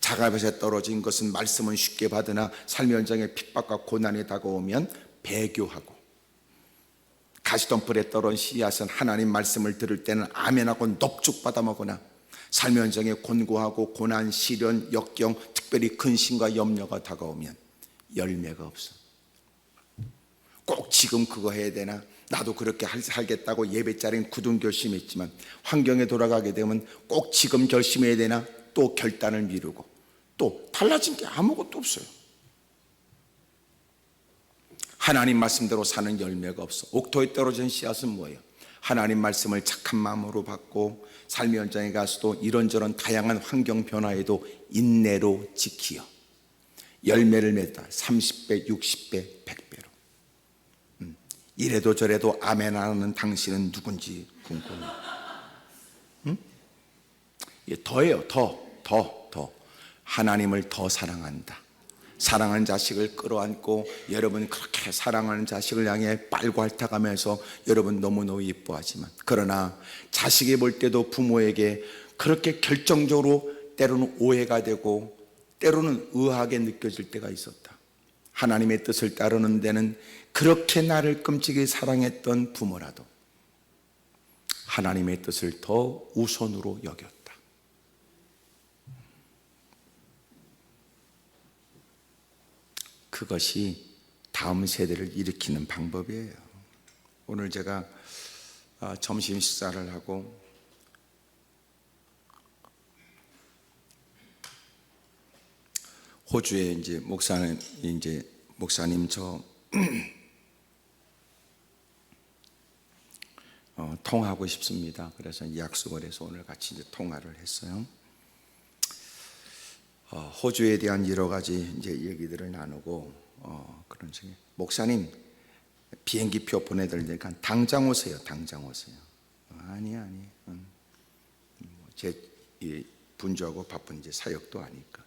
자갈밭에 떨어진 것은 말씀은 쉽게 받으나 삶의 현장에 핍박과 고난이 다가오면 배교하고 가시덤불에 떨어진 씨앗은 하나님 말씀을 들을 때는 아멘하고 넙죽 받아먹으나 삶의 현장에 곤고하고 고난, 시련, 역경, 특별히 근심과 염려가 다가오면 열매가 없어. 꼭 지금 그거 해야 되나? 나도 그렇게 살겠다고 예배자리는 굳은 결심했지만 환경에 돌아가게 되면 꼭 지금 결심해야 되나? 또 결단을 미루고 또 달라진 게 아무것도 없어요. 하나님 말씀대로 사는 열매가 없어. 옥토에 떨어진 씨앗은 뭐예요? 하나님 말씀을 착한 마음으로 받고 삶의 현장에 가서도 이런저런 다양한 환경 변화에도 인내로 지키어 열매를 맺다. 30배, 60배, 100배로. 이래도 저래도 아멘 안 하는 당신은 누군지 궁금해요. 더해요. 더. 하나님을 더 사랑한다. 사랑하는 자식을 끌어안고 여러분 그렇게 사랑하는 자식을 향해 빨고 핥아가면서 여러분 너무너무 예뻐하지만 그러나 자식이 볼 때도 부모에게 그렇게 결정적으로 때로는 오해가 되고 때로는 의아하게 느껴질 때가 있었다. 하나님의 뜻을 따르는 데는 그렇게 나를 끔찍이 사랑했던 부모라도 하나님의 뜻을 더 우선으로 여겼다. 그것이 다음 세대를 일으키는 방법이에요. 오늘 제가 점심 식사를 하고 호주에 이제 목사님 저 통화하고 싶습니다. 그래서 약속을 해서 오늘 같이 이제 통화를 했어요. 호주에 대한 여러 가지 이제 얘기들을 나누고 그런 중에 목사님 비행기표 보내드리니까 당장 오세요. 당장 오세요. 아니. 제 분주하고 바쁜 이제 사역도 아니까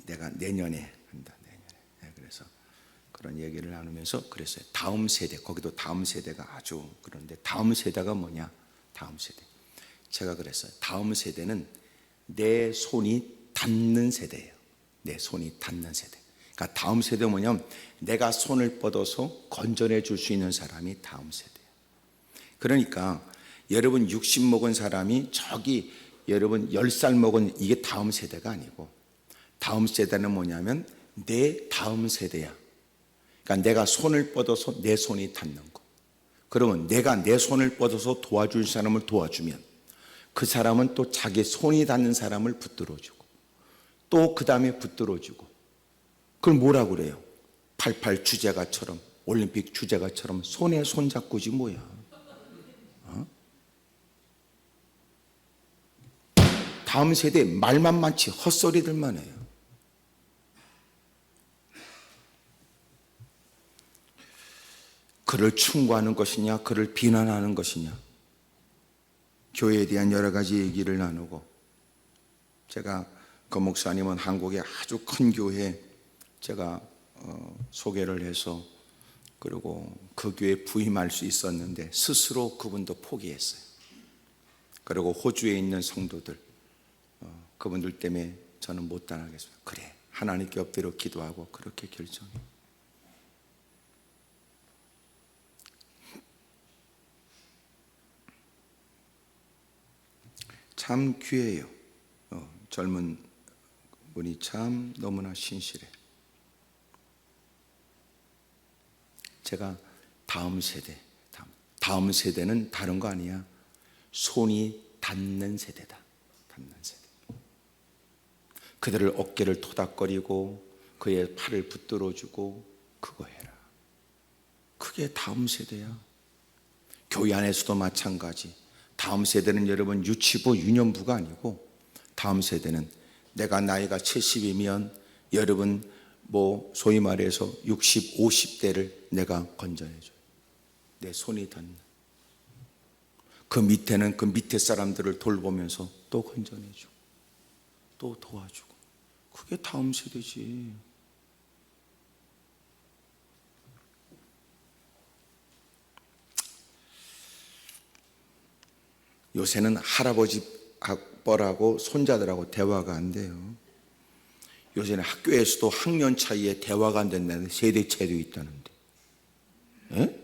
내가 내년에 한다. 내년에. 그래서 그런 얘기를 나누면서 그랬어요. 다음 세대 거기도 다음 세대가 아주 그런데 다음 세대가 뭐냐? 다음 세대. 제가 그랬어요. 다음 세대는 내 손이 닿는 세대예요. 내 손이 닿는 세대. 그러니까 다음 세대는 뭐냐면 내가 손을 뻗어서 건져내 줄 수 있는 사람이 다음 세대예요. 그러니까 여러분 60 먹은 사람이 저기 여러분 10살 먹은 이게 다음 세대가 아니고, 다음 세대는 뭐냐면 내 다음 세대야. 그러니까 내가 손을 뻗어서 내 손이 닿는 거. 그러면 내가 내 손을 뻗어서 도와줄 사람을 도와주면 그 사람은 또 자기 손이 닿는 사람을 붙들어주고 또 그 다음에 붙들어주고, 그걸 뭐라고 그래요? 88 주제가처럼, 올림픽 주제가처럼 손에 손 잡고지 뭐야. 다음 세대 말만 많지 헛소리들만 해요. 그를 충고하는 것이냐, 그를 비난하는 것이냐, 교회에 대한 여러 가지 얘기를 나누고, 제가 그 목사님은 한국의 아주 큰 교회 제가 소개를 해서 그리고 그 교회에 부임할 수 있었는데 스스로 그분도 포기했어요. 그리고 호주에 있는 성도들 그분들 때문에 저는 못 따라가겠습니다. 그래, 하나님께 엎드려 기도하고 그렇게 결정해요. 참 귀해요. 젊은 분이 참 너무나 신실해. 제가 다음 세대는 다른 거 아니야. 손이 닿는 세대다. 닿는 세대. 그들을 어깨를 토닥거리고 그의 팔을 붙들어주고 그거 해라. 그게 다음 세대야. 교회 안에서도 마찬가지. 다음 세대는 여러분 유치부, 유년부가 아니고 다음 세대는 내가 나이가 70이면 여러분 뭐 소위 말해서 60, 50대를 내가 건져내줘요. 내 손이 닿는. 그 밑에는 그 밑에 사람들을 돌보면서 또 건져내주고 또 도와주고. 그게 다음 세대지. 요새는 할아버지 아빠라고 손자들하고 대화가 안 돼요. 요새는 학교에서도 학년 차이에 대화가 안 된다는 세대 차이도 있다는데. 에?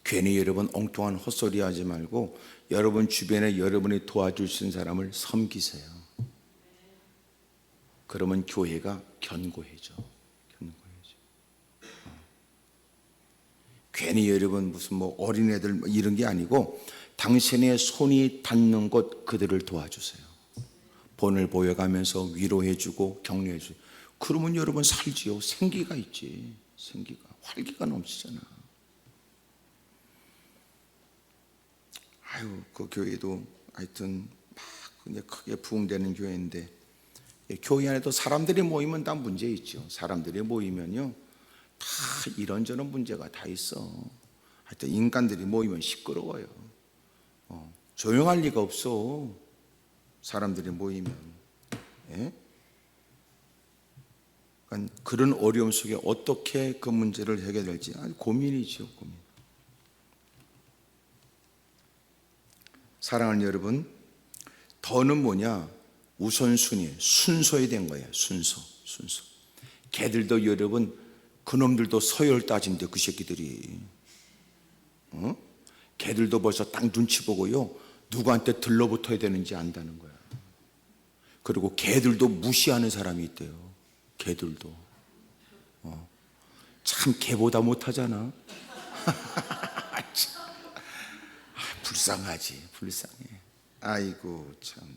괜히 여러분 엉뚱한 헛소리 하지 말고 여러분 주변에 여러분이 도와줄 수 있는 사람을 섬기세요. 그러면 교회가 견고해져. 괜히 여러분 무슨 뭐 어린애들 뭐 이런 게 아니고 당신의 손이 닿는 곳 그들을 도와주세요. 본을 보여가면서 위로해주고 격려해주고. 그러면 여러분 살지요. 생기가 있지. 생기가. 활기가 넘치잖아. 아유, 그 교회도 하여튼 막 그냥 크게 부흥되는 교회인데, 교회 안에도 사람들이 모이면 다 문제 있죠. 사람들이 모이면요 다 이런저런 문제가 다 있어. 하여튼 인간들이 모이면 시끄러워요. 조용할 리가 없어. 사람들이 모이면. 예? 그러니까 그런 어려움 속에 어떻게 그 문제를 해결될지 아주 고민이죠. 고민. 사랑하는 여러분, 더는 뭐냐? 우선순위, 순서에 된 거예요. 순서. 걔들도 여러분, 그놈들도 서열 따진대, 그 새끼들이. 걔들도 벌써 딱 눈치 보고요, 누구한테 들러붙어야 되는지 안다는 거야. 그리고 걔들도 무시하는 사람이 있대요. 걔들도. 참 걔보다 못하잖아. 불쌍하지, 불쌍해. 아이고 참.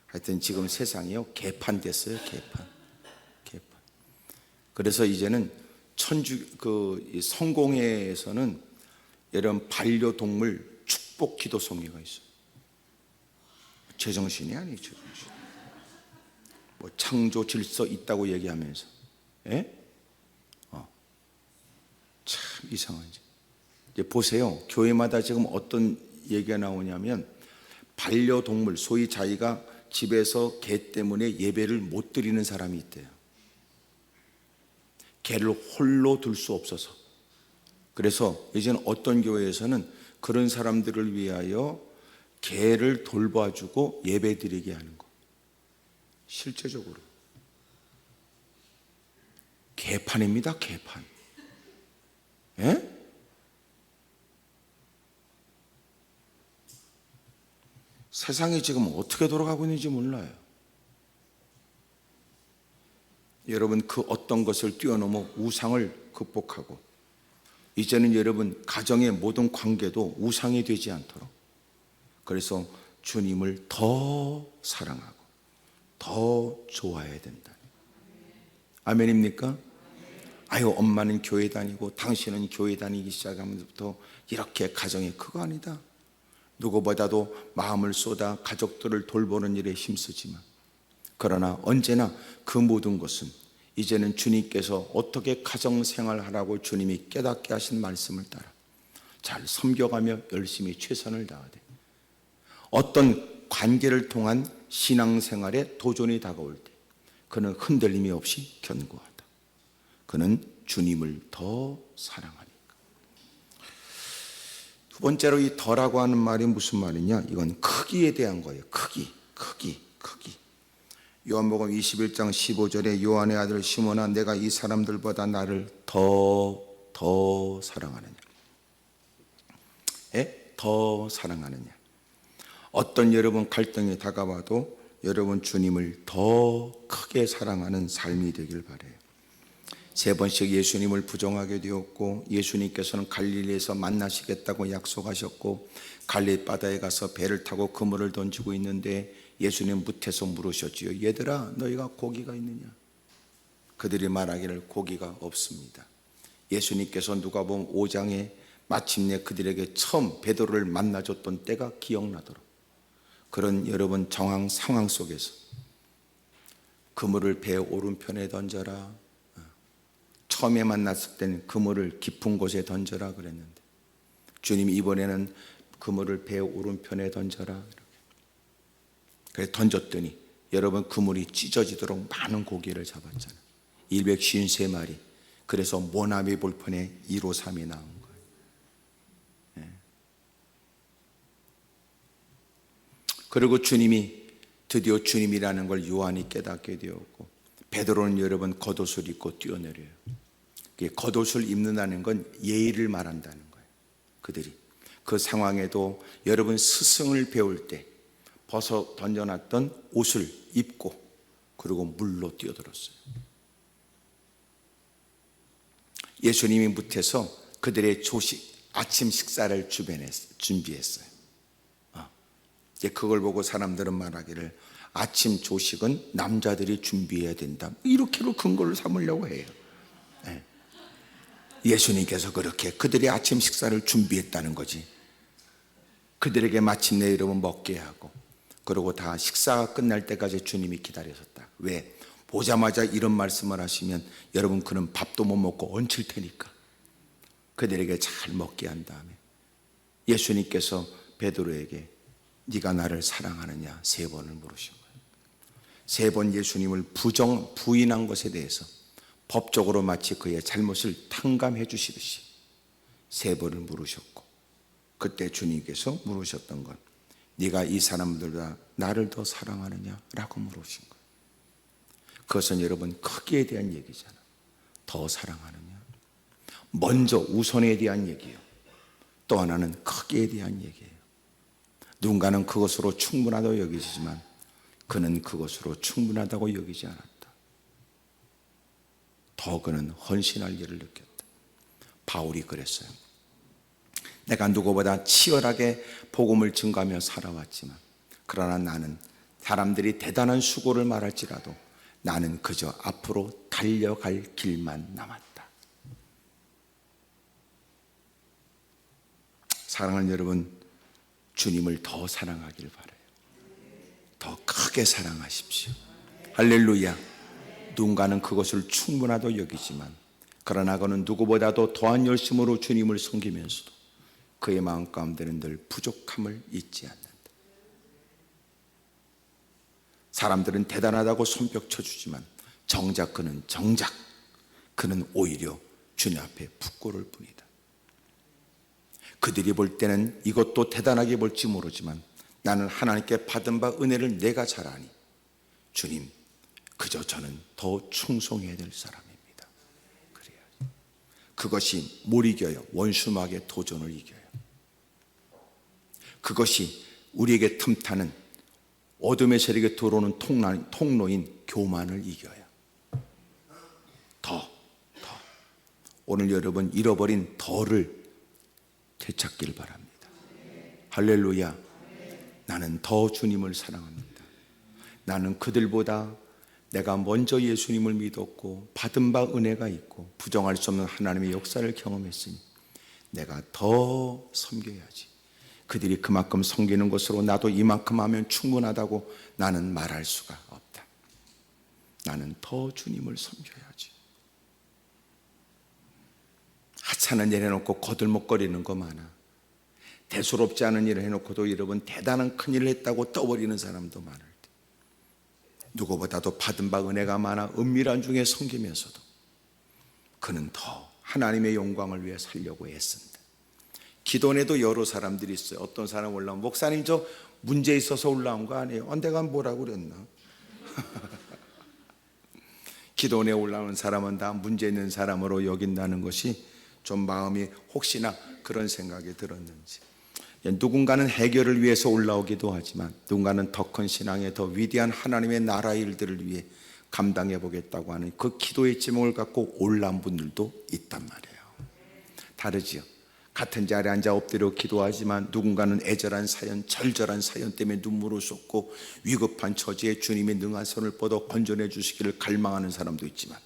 하여튼 지금 세상이요 개판 됐어요. 개판. 그래서 이제는 그 성공회에서는 이런 반려동물 축복 기도 성회가 있어요. 제정신이 아니에요. 제정신. 뭐 창조 질서 있다고 얘기하면서, 예? 참 이상하지. 이제 보세요. 교회마다 지금 어떤 얘기가 나오냐면 반려동물, 소위 자기가 집에서 개 때문에 예배를 못 드리는 사람이 있대요. 개를 홀로 둘 수 없어서. 그래서 이제는 어떤 교회에서는 그런 사람들을 위하여 개를 돌봐주고 예배드리게 하는 거. 실제적으로 개판입니다. 개판. 예? 세상이 지금 어떻게 돌아가고 있는지 몰라요. 여러분, 그 어떤 것을 뛰어넘어 우상을 극복하고, 이제는 여러분 가정의 모든 관계도 우상이 되지 않도록, 그래서 주님을 더 사랑하고 더 좋아해야 된다. 아멘입니까? 아유, 엄마는 교회 다니고 당신은 교회 다니기 시작하면서부터 이렇게 가정이 그거 아니다. 누구보다도 마음을 쏟아 가족들을 돌보는 일에 힘쓰지만, 그러나 언제나 그 모든 것은 이제는 주님께서 어떻게 가정생활하라고 주님이 깨닫게 하신 말씀을 따라 잘 섬겨가며 열심히 최선을 다하되, 어떤 관계를 통한 신앙생활에 도전이 다가올 때 그는 흔들림이 없이 견고하다. 그는 주님을 더 사랑하니까. 두 번째로 이 더라고 하는 말이 무슨 말이냐? 이건 크기에 대한 거예요. 크기. 요한복음 21장 15절에 요한의 아들 시몬아, 내가 이 사람들보다 나를 더 사랑하느냐? 더 사랑하느냐? 어떤 여러분 갈등이 다가와도 여러분 주님을 더 크게 사랑하는 삶이 되길 바라요. 세 번씩 예수님을 부정하게 되었고, 예수님께서는 갈릴리에서 만나시겠다고 약속하셨고, 갈릴리 바다에 가서 배를 타고 그물을 던지고 있는데 예수님 무태서 물으셨지요. 얘들아, 너희가 고기가 있느냐? 그들이 말하기를 고기가 없습니다. 예수님께서 누가복음 5장에 마침내 그들에게 처음 베드로를 만나줬던 때가 기억나도록, 그런 여러분 정황 상황 속에서 그물을 배 오른편에 던져라. 처음에 만났을 때는 그물을 깊은 곳에 던져라 그랬는데, 주님이 이번에는 그물을 배 오른편에 던져라. 그래서 던졌더니 여러분 그물이 찢어지도록 많은 고기를 잡았잖아요. 253마리. 그래서 모나미 볼편에 153이 나온 거예요. 네. 그리고 주님이 드디어 주님이라는 걸 요한이 깨닫게 되었고, 베드로는 여러분 겉옷을 입고 뛰어내려요. 겉옷을 입는다는 건 예의를 말한다는 거예요. 그들이 그 상황에도 여러분 스승을 배울 때 벗어 던져놨던 옷을 입고 그리고 물로 뛰어들었어요. 예수님이 무태서 그들의 조식, 아침 식사를 준비했어요. 이제 그걸 보고 사람들은 말하기를 아침 조식은 남자들이 준비해야 된다, 이렇게로 근거를 삼으려고 해요. 네. 예수님께서 그렇게 그들의 아침 식사를 준비했다는 거지. 그들에게 마침내 여러분 먹게 하고, 그리고 다 식사가 끝날 때까지 주님이 기다리셨다. 왜? 보자마자 이런 말씀을 하시면 여러분 그는 밥도 못 먹고 얹힐 테니까 그들에게 잘 먹게 한 다음에 예수님께서 베드로에게 네가 나를 사랑하느냐 3번을 물으신 거예요. 3번 예수님을 부인한 것에 대해서 법적으로 마치 그의 잘못을 탕감해 주시듯이 3번을 물으셨고, 그때 주님께서 물으셨던 건 네가 이 사람들보다 나를 더 사랑하느냐 라고 물으신 거예요. 그것은 여러분 크기에 대한 얘기잖아. 더 사랑하느냐, 먼저 우선에 대한 얘기예요. 또 하나는 크기에 대한 얘기예요. 누군가는 그것으로 충분하다고 여기지만 그는 그것으로 충분하다고 여기지 않았다. 더 그는 헌신할 일을 느꼈다. 바울이 그랬어요. 내가 누구보다 치열하게 복음을 증거하며 살아왔지만, 그러나 나는 사람들이 대단한 수고를 말할지라도 나는 그저 앞으로 달려갈 길만 남았다. 사랑하는 여러분, 주님을 더 사랑하길 바라요. 더 크게 사랑하십시오. 할렐루야. 누군가는 그것을 충분하다고 여기지만, 그러나 그는 누구보다도 더한 열심으로 주님을 섬기면서도 그의 마음 가운데는 늘 부족함을 잊지 않는다. 사람들은 대단하다고 손뼉 쳐주지만 정작 그는 오히려 주님 앞에 부끄러울 뿐이다. 그들이 볼 때는 이것도 대단하게 볼지 모르지만 나는 하나님께 받은 바 은혜를 내가 잘 아니 주님, 그저 저는 더 충성해야 될 사람입니다. 그래야 그것이 뭘 이겨요? 원수막의 도전을 이겨요. 그것이 우리에게 틈타는 어둠의 세력에 들어오는 통로인 교만을 이겨요. 더 오늘 여러분 잃어버린 더를 되찾길 바랍니다. 할렐루야. 나는 더 주님을 사랑합니다. 나는 그들보다 내가 먼저 예수님을 믿었고 받은 바 은혜가 있고 부정할 수 없는 하나님의 역사를 경험했으니 내가 더 섬겨야지. 그들이 그만큼 섬기는 것으로 나도 이만큼 하면 충분하다고 나는 말할 수가 없다. 나는 더 주님을 섬겨야지. 하찮은 일 해놓고 거들먹거리는 거 많아. 대수롭지 않은 일을 해놓고도 여러분 대단한 큰일을 했다고 떠버리는 사람도 많을 때, 누구보다도 받은 바 은혜가 많아 은밀한 중에 섬기면서도 그는 더 하나님의 영광을 위해 살려고 애쓴다. 기도원에도 여러 사람들이 있어요. 어떤 사람 올라오면 목사님 저 문제 있어서 올라온 거 아니에요? 내가 뭐라고 그랬나? 기도원에 올라오는 사람은 다 문제 있는 사람으로 여긴다는 것이 좀 마음이 혹시나 그런 생각이 들었는지. 누군가는 해결을 위해서 올라오기도 하지만 누군가는 더 큰 신앙의 더 위대한 하나님의 나라 일들을 위해 감당해 보겠다고 하는 그 기도의 제목을 갖고 올라온 분들도 있단 말이에요. 다르지요. 같은 자리에 앉아 엎드려 기도하지만 누군가는 애절한 사연, 절절한 사연 때문에 눈물을 쏟고 위급한 처지에 주님의 능한 손을 뻗어 건져내 주시기를 갈망하는 사람도 있지만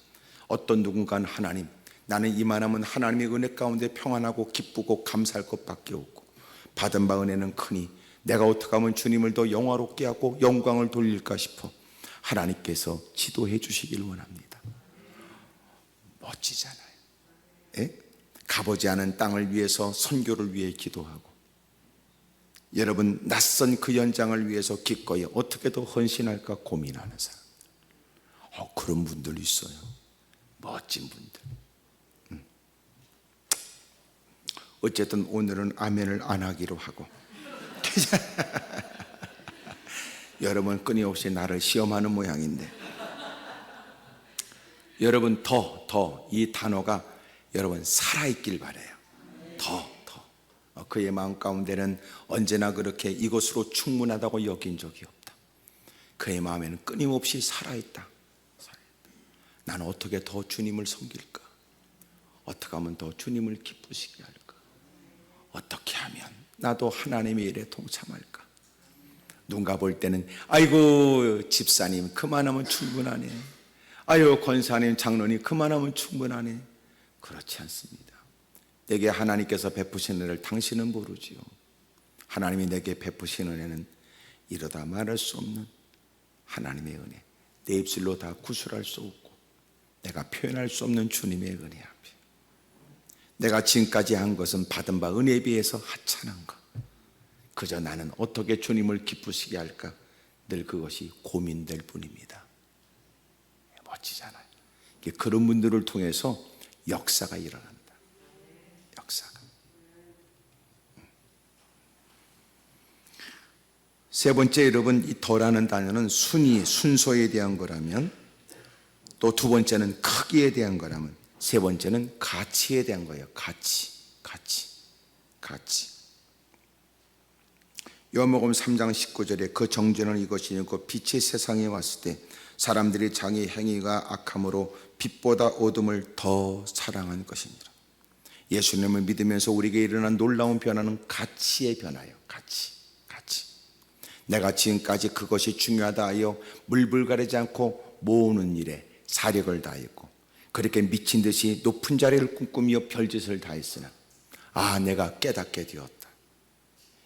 어떤 누군가는 하나님, 나는 이만하면 하나님의 은혜 가운데 평안하고 기쁘고 감사할 것밖에 없고 받은 바 은혜는 크니 내가 어떻게 하면 주님을 더 영화롭게 하고 영광을 돌릴까 싶어 하나님께서 지도해 주시길 원합니다. 멋지잖아요. 예? 가보지 않은 땅을 위해서 선교를 위해 기도하고 여러분 낯선 그 현장을 위해서 기꺼이 어떻게 더 헌신할까 고민하는 사람. 그런 분들 있어요. 멋진 분들. 어쨌든 오늘은 아멘을 안 하기로 하고 여러분 끊임없이 나를 시험하는 모양인데 여러분 더 이 단어가 여러분 살아있길 바라요. 더 그의 마음 가운데는 언제나 그렇게 이것으로 충분하다고 여긴 적이 없다. 그의 마음에는 끊임없이 살아있다. 나는 어떻게 더 주님을 섬길까? 어떻게 하면 더 주님을 기쁘시게 할까? 어떻게 하면 나도 하나님의 일에 동참할까? 누군가 볼 때는 아이고 집사님 그만하면 충분하네. 아유 권사님 장로님 그만하면 충분하네. 그렇지 않습니다. 내게 하나님께서 베푸신 은혜를 당신은 모르지요. 하나님이 내게 베푸신 은혜는 이러다 말할 수 없는 하나님의 은혜, 내 입술로 다 구술할 수 없고 내가 표현할 수 없는 주님의 은혜 앞에 내가 지금까지 한 것은 받은 바 은혜에 비해서 하찮은 것, 그저 나는 어떻게 주님을 기쁘시게 할까 늘 그것이 고민될 뿐입니다. 멋지잖아요. 그런 분들을 통해서 역사가 일어난다. 역사가. 세 번째 여러분, 이 더라는 단어는 순서에 대한 거라면, 또 두 번째는 크기에 대한 거라면, 세 번째는 가치에 대한 거예요. 가치. 요한복음 3장 19절에 그 정죄는 이것이니 그 빛이 세상에 왔을 때 사람들이 자기 행위가 악함으로 빛보다 어둠을 더 사랑한 것이니라. 예수님을 믿으면서 우리에게 일어난 놀라운 변화는 가치의 변화예요. 가치. 내가 지금까지 그것이 중요하다 하여 물불가리지 않고 모으는 일에 사력을 다했고 그렇게 미친 듯이 높은 자리를 꿈꾸며 별짓을 다했으나 내가 깨닫게 되었다.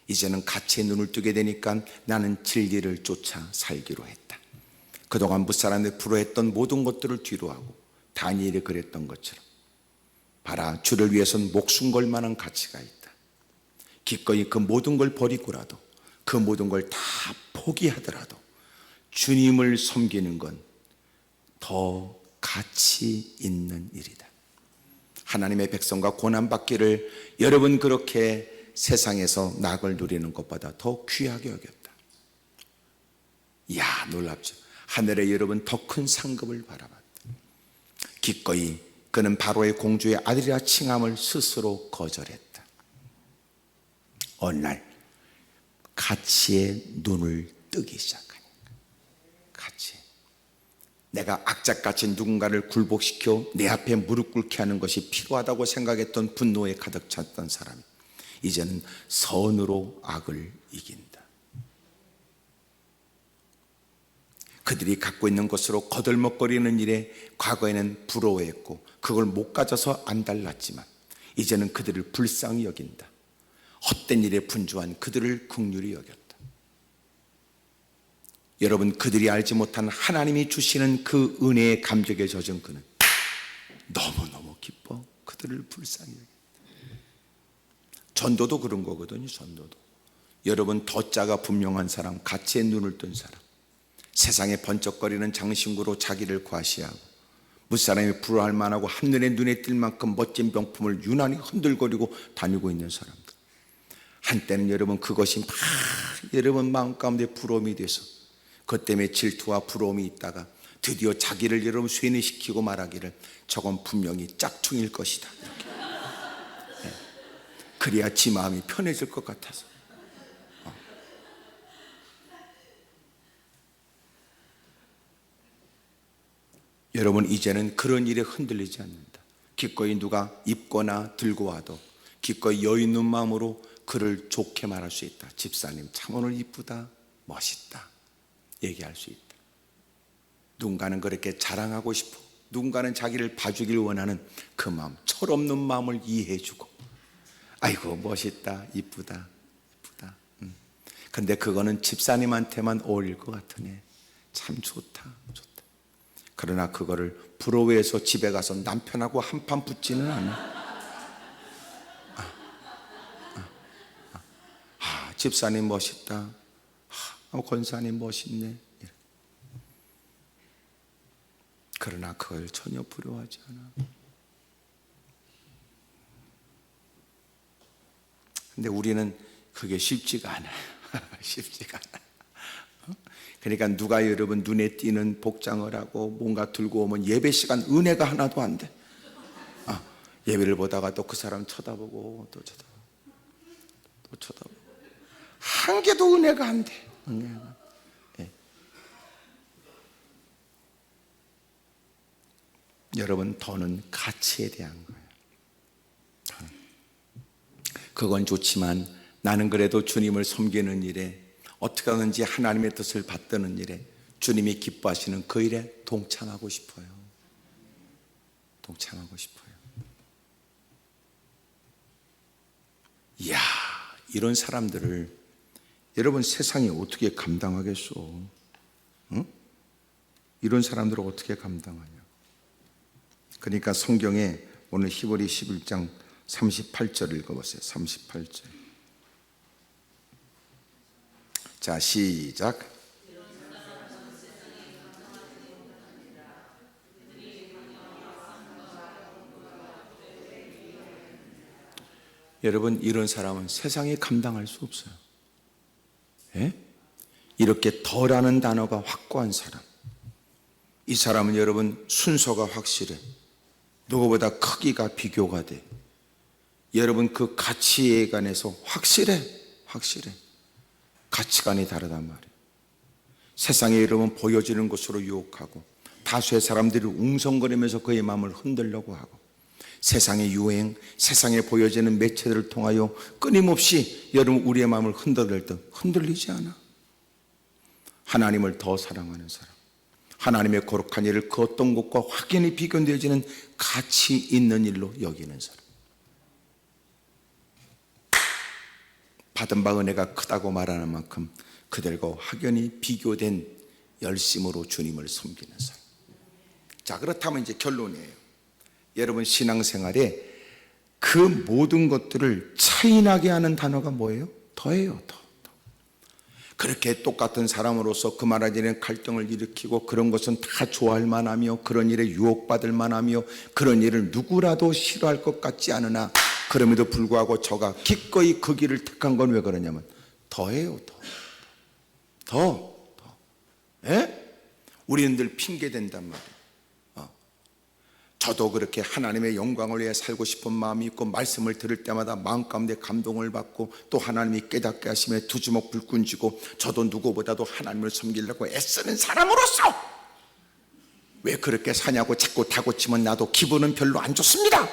이제는 가치에 눈을 뜨게 되니까 나는 진리를 쫓아 살기로 했다. 그동안 무사람에 불허했던 모든 것들을 뒤로하고 다니엘이 그랬던 것처럼 봐라, 주를 위해서는 목숨 걸 만한 가치가 있다. 기꺼이 그 모든 걸 버리고라도 그 모든 걸 다 포기하더라도 주님을 섬기는 건 더 가치 있는 일이다. 하나님의 백성과 고난받기를 여러분 그렇게 세상에서 낙을 누리는 것보다 더 귀하게 여겼다. 이야, 놀랍죠. 하늘에 여러분 더 큰 상급을 바라봤다. 기꺼이 그는 바로의 공주의 아들이라 칭함을 스스로 거절했다. 어느 날 가치의 눈을 뜨기 시작하니까, 가치, 내가 악착같이 누군가를 굴복시켜 내 앞에 무릎 꿇게 하는 것이 필요하다고 생각했던 분노에 가득 찼던 사람이 이제는 선으로 악을 이긴다. 그들이 갖고 있는 것으로 거들먹거리는 일에 과거에는 부러워했고 그걸 못 가져서 안달났지만 이제는 그들을 불쌍히 여긴다. 헛된 일에 분주한 그들을 긍휼히 여겼다. 여러분, 그들이 알지 못한 하나님이 주시는 그 은혜의 감격에 젖은 그는 너무너무 기뻐 그들을 불쌍히 여긴다. 전도도 그런 거거든요. 전도도 여러분, 덫자가 분명한 사람, 가치에 눈을 뜬 사람, 세상에 번쩍거리는 장신구로 자기를 과시하고 무사람이 부러워할 만하고 한눈에 눈에 띌 만큼 멋진 명품을 유난히 흔들거리고 다니고 있는 사람들, 한때는 여러분 그것이 막 여러분 마음 가운데 부러움이 돼서 그것 때문에 질투와 부러움이 있다가 드디어 자기를 여러분 쇠뇌시키고 말하기를 저건 분명히 짝퉁일 것이다, 이렇게. 네. 그래야 지 마음이 편해질 것 같아서. 여러분, 이제는 그런 일에 흔들리지 않는다. 기꺼이 누가 입거나 들고 와도 기꺼이 여유 있는 마음으로 그를 좋게 말할 수 있다. 집사님 참 오늘 이쁘다, 멋있다 얘기할 수 있다. 누군가는 그렇게 자랑하고 싶어, 누군가는 자기를 봐주길 원하는 그 마음, 철없는 마음을 이해해주고, 아이고 멋있다, 이쁘다, 이쁘다. 근데 그거는 집사님한테만 어울릴 것 같으네. 참 좋다, 좋다. 그러나 그거를 부러워해서 집에 가서 남편하고 한판 붙지는 않아. 집사님 멋있다, 권사님 멋있네. 그러나 그걸 전혀 부러워하지 않아. 근데 우리는 그게 쉽지가 않아요. 쉽지가 않아. 그러니까 누가 여러분 눈에 띄는 복장을 하고 뭔가 들고 오면 예배 시간 은혜가 하나도 안 돼. 예배를 보다가 또 그 사람 쳐다보고 또 쳐다보고 또 쳐다보고 한 개도 은혜가 안 돼. 은혜가. 네. 여러분, 더는 가치에 대한 거예요. 그건 좋지만 나는 그래도 주님을 섬기는 일에, 어떻게 하든지 하나님의 뜻을 받드는 일에, 주님이 기뻐하시는 그 일에 동참하고 싶어요. 동참하고 싶어요. 이야, 이런 사람들을 여러분 세상이 어떻게 감당하겠어? 응? 이런 사람들을 어떻게 감당하냐? 그러니까 성경에 오늘 히브리 11장 38절 읽어보세요. 38절. 자, 시작. 여러분, 이런 사람은 세상에 감당할 수 없어요. 예? 이렇게 더라는 단어가 확고한 사람, 이 사람은 여러분 순서가 확실해. 누구보다 크기가 비교가 돼. 여러분 그 가치에 관해서 확실해. 가치관이 다르단 말이에요. 세상에 여러분 보여지는 것으로 유혹하고 다수의 사람들이 웅성거리면서 그의 마음을 흔들려고 하고, 세상의 유행, 세상에 보여지는 매체들을 통하여 끊임없이 여러분 우리의 마음을 흔들릴 때 흔들리지 않아. 하나님을 더 사랑하는 사람, 하나님의 거룩한 일을 그 어떤 것과 확연히 비교되어지는 가치 있는 일로 여기는 사람, 받은 바 은혜가 크다고 말하는 만큼 그들과 확연히 비교된 열심으로 주님을 섬기는 사람. 자, 그렇다면 이제 결론이에요. 여러분 신앙생활에 그 모든 것들을 차이나게 하는 단어가 뭐예요? 더예요. 더. 그렇게 똑같은 사람으로서 그 말하자면 갈등을 일으키고 그런 것은 다 좋아할 만하며 그런 일에 유혹받을 만하며 그런 일을 누구라도 싫어할 것 같지 않으나 그럼에도 불구하고 저가 기꺼이 그 길을 택한 건 왜 그러냐면 더해요. 더. 예? 우리는 늘 핑계 댄단 말이에요. 저도 그렇게 하나님의 영광을 위해 살고 싶은 마음이 있고 말씀을 들을 때마다 마음 가운데 감동을 받고 또 하나님이 깨닫게 하심에 두 주먹 불끈 쥐고 저도 누구보다도 하나님을 섬기려고 애쓰는 사람으로서 왜 그렇게 사냐고 자꾸 다고치면 나도 기분은 별로 안 좋습니다.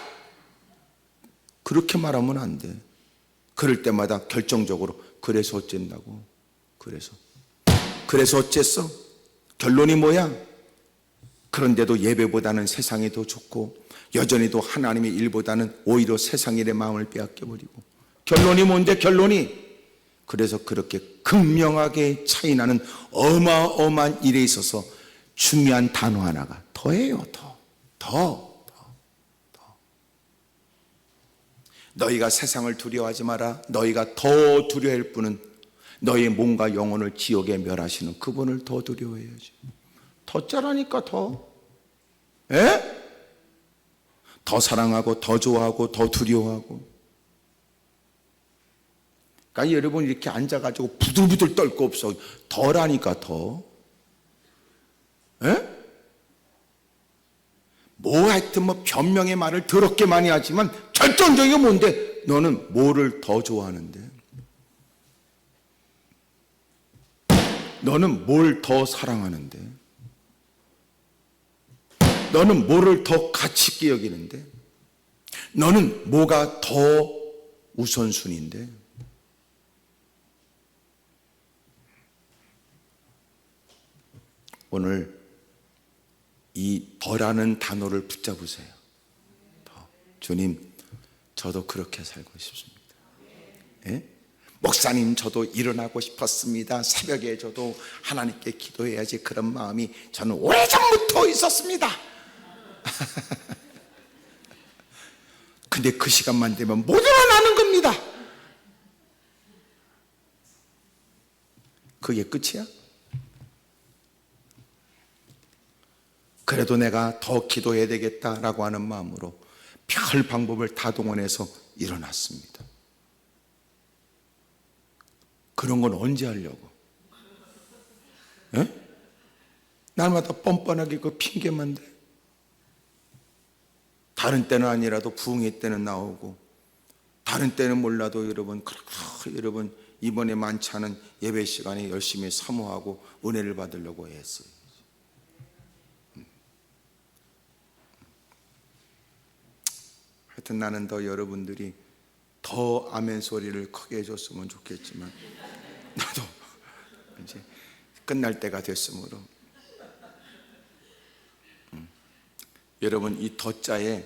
그렇게 말하면 안 돼. 그럴 때마다 결정적으로 그래서 어쨌다고. 그래서 어쨌어? 결론이 뭐야? 그런데도 예배보다는 세상이 더 좋고 여전히도 하나님의 일보다는 오히려 세상 일의 마음을 빼앗겨버리고 결론이 뭔데 결론이? 그래서 그렇게 극명하게 차이나는 어마어마한 일에 있어서 중요한 단어 하나가 더예요. 더. 너희가 세상을 두려워하지 마라. 너희가 더 두려워할 분은 너희의 몸과 영혼을 지옥에 멸하시는 그분을 더 두려워해야지. 더짜라니까 더. 예? 더 사랑하고 더 좋아하고 더 두려워하고. 그러니까 여러분 이렇게 앉아가지고 부들부들 떨 거 없어. 더라니까 더. 예? 뭐 하여튼 뭐 변명의 말을 더럽게 많이 하지만 결정적인 게 뭔데? 너는 뭐를 더 좋아하는데? 너는 뭘 더 사랑하는데? 너는 뭐를 더 가치 있게 여기는데? 너는 뭐가 더 우선순위인데? 오늘 이 더라는 단어를 붙잡으세요. 더. 주님, 저도 그렇게 살고 싶습니다. 예? 목사님, 저도 일어나고 싶었습니다. 새벽에 저도 하나님께 기도해야지 그런 마음이 저는 오래전부터 있었습니다. 근데 그 시간만 되면 못 일어나는 겁니다. 그게 끝이야? 그래도 내가 더 기도해야 되겠다라고 하는 마음으로 별 방법을 다 동원해서 일어났습니다. 그런 건 언제 하려고? 예? 날마다 뻔뻔하게 그 핑계만 대. 다른 때는 아니라도 부흥회 때는 나오고 다른 때는 몰라도 여러분 이번에 많지 않은 예배 시간에 열심히 사모하고 은혜를 받으려고 했어요. 하여튼 나는 더 여러분들이 더 아멘 소리를 크게 해줬으면 좋겠지만 나도 이제 끝날 때가 됐으므로 여러분 이 더자에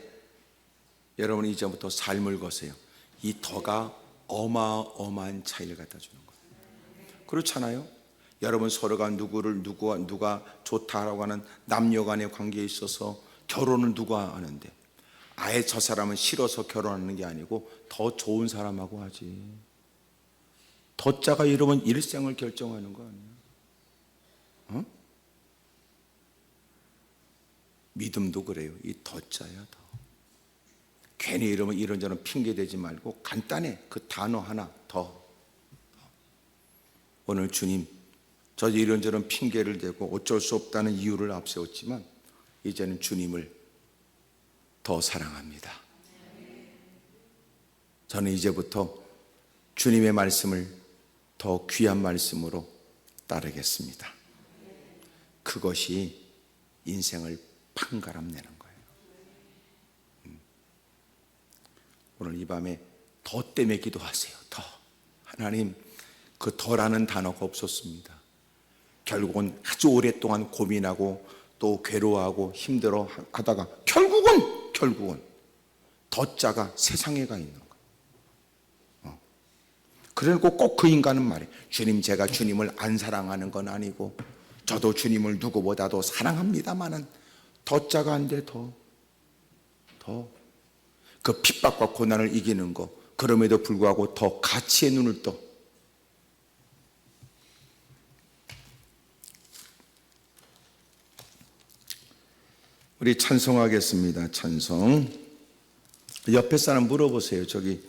여러분 이제부터 삶을 거세요. 이 더가 어마어마한 차이를 갖다 주는 거예요. 그렇잖아요. 여러분 서로가 누가 좋다라고 하는 남녀 간의 관계에 있어서 결혼을 누가 하는데 아예 저 사람은 싫어서 결혼하는 게 아니고 더 좋은 사람하고 하지. 더자가 여러분 일생을 결정하는 거 아니에요? 어? 믿음도 그래요. 이 더자야 더. 괜히 이러면 이런저런 핑계 대지 말고 간단해. 그 단어 하나 더. 오늘 주님 저 이런저런 핑계를 대고 어쩔 수 없다는 이유를 앞세웠지만 이제는 주님을 더 사랑합니다. 저는 이제부터 주님의 말씀을 더 귀한 말씀으로 따르겠습니다. 그것이 인생을 판가름 내는 거예요. 오늘 이 밤에 더 때문에 기도하세요. 더. 하나님, 그 더라는 단어가 없었습니다. 결국은 아주 오랫동안 고민하고 또 괴로워하고 힘들어 하다가 결국은 더자가 세상에 가 있는 거예요. 그리고 꼭 그 인간은 말해. 주님, 제가 주님을 안 사랑하는 건 아니고 저도 주님을 누구보다도 사랑합니다마는 더자가 안 돼. 더. 그 핍박과 고난을 이기는 거. 그럼에도 불구하고 더 가치의 눈을 떠. 우리 찬송하겠습니다. 찬송. 옆에 사람 물어보세요. 저기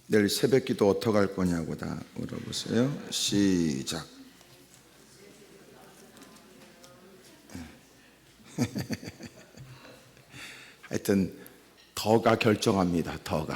내일 새벽기도 어떻게 할 거냐고 다 물어보세요. 시작. 하여튼 더가 결정합니다. 더가.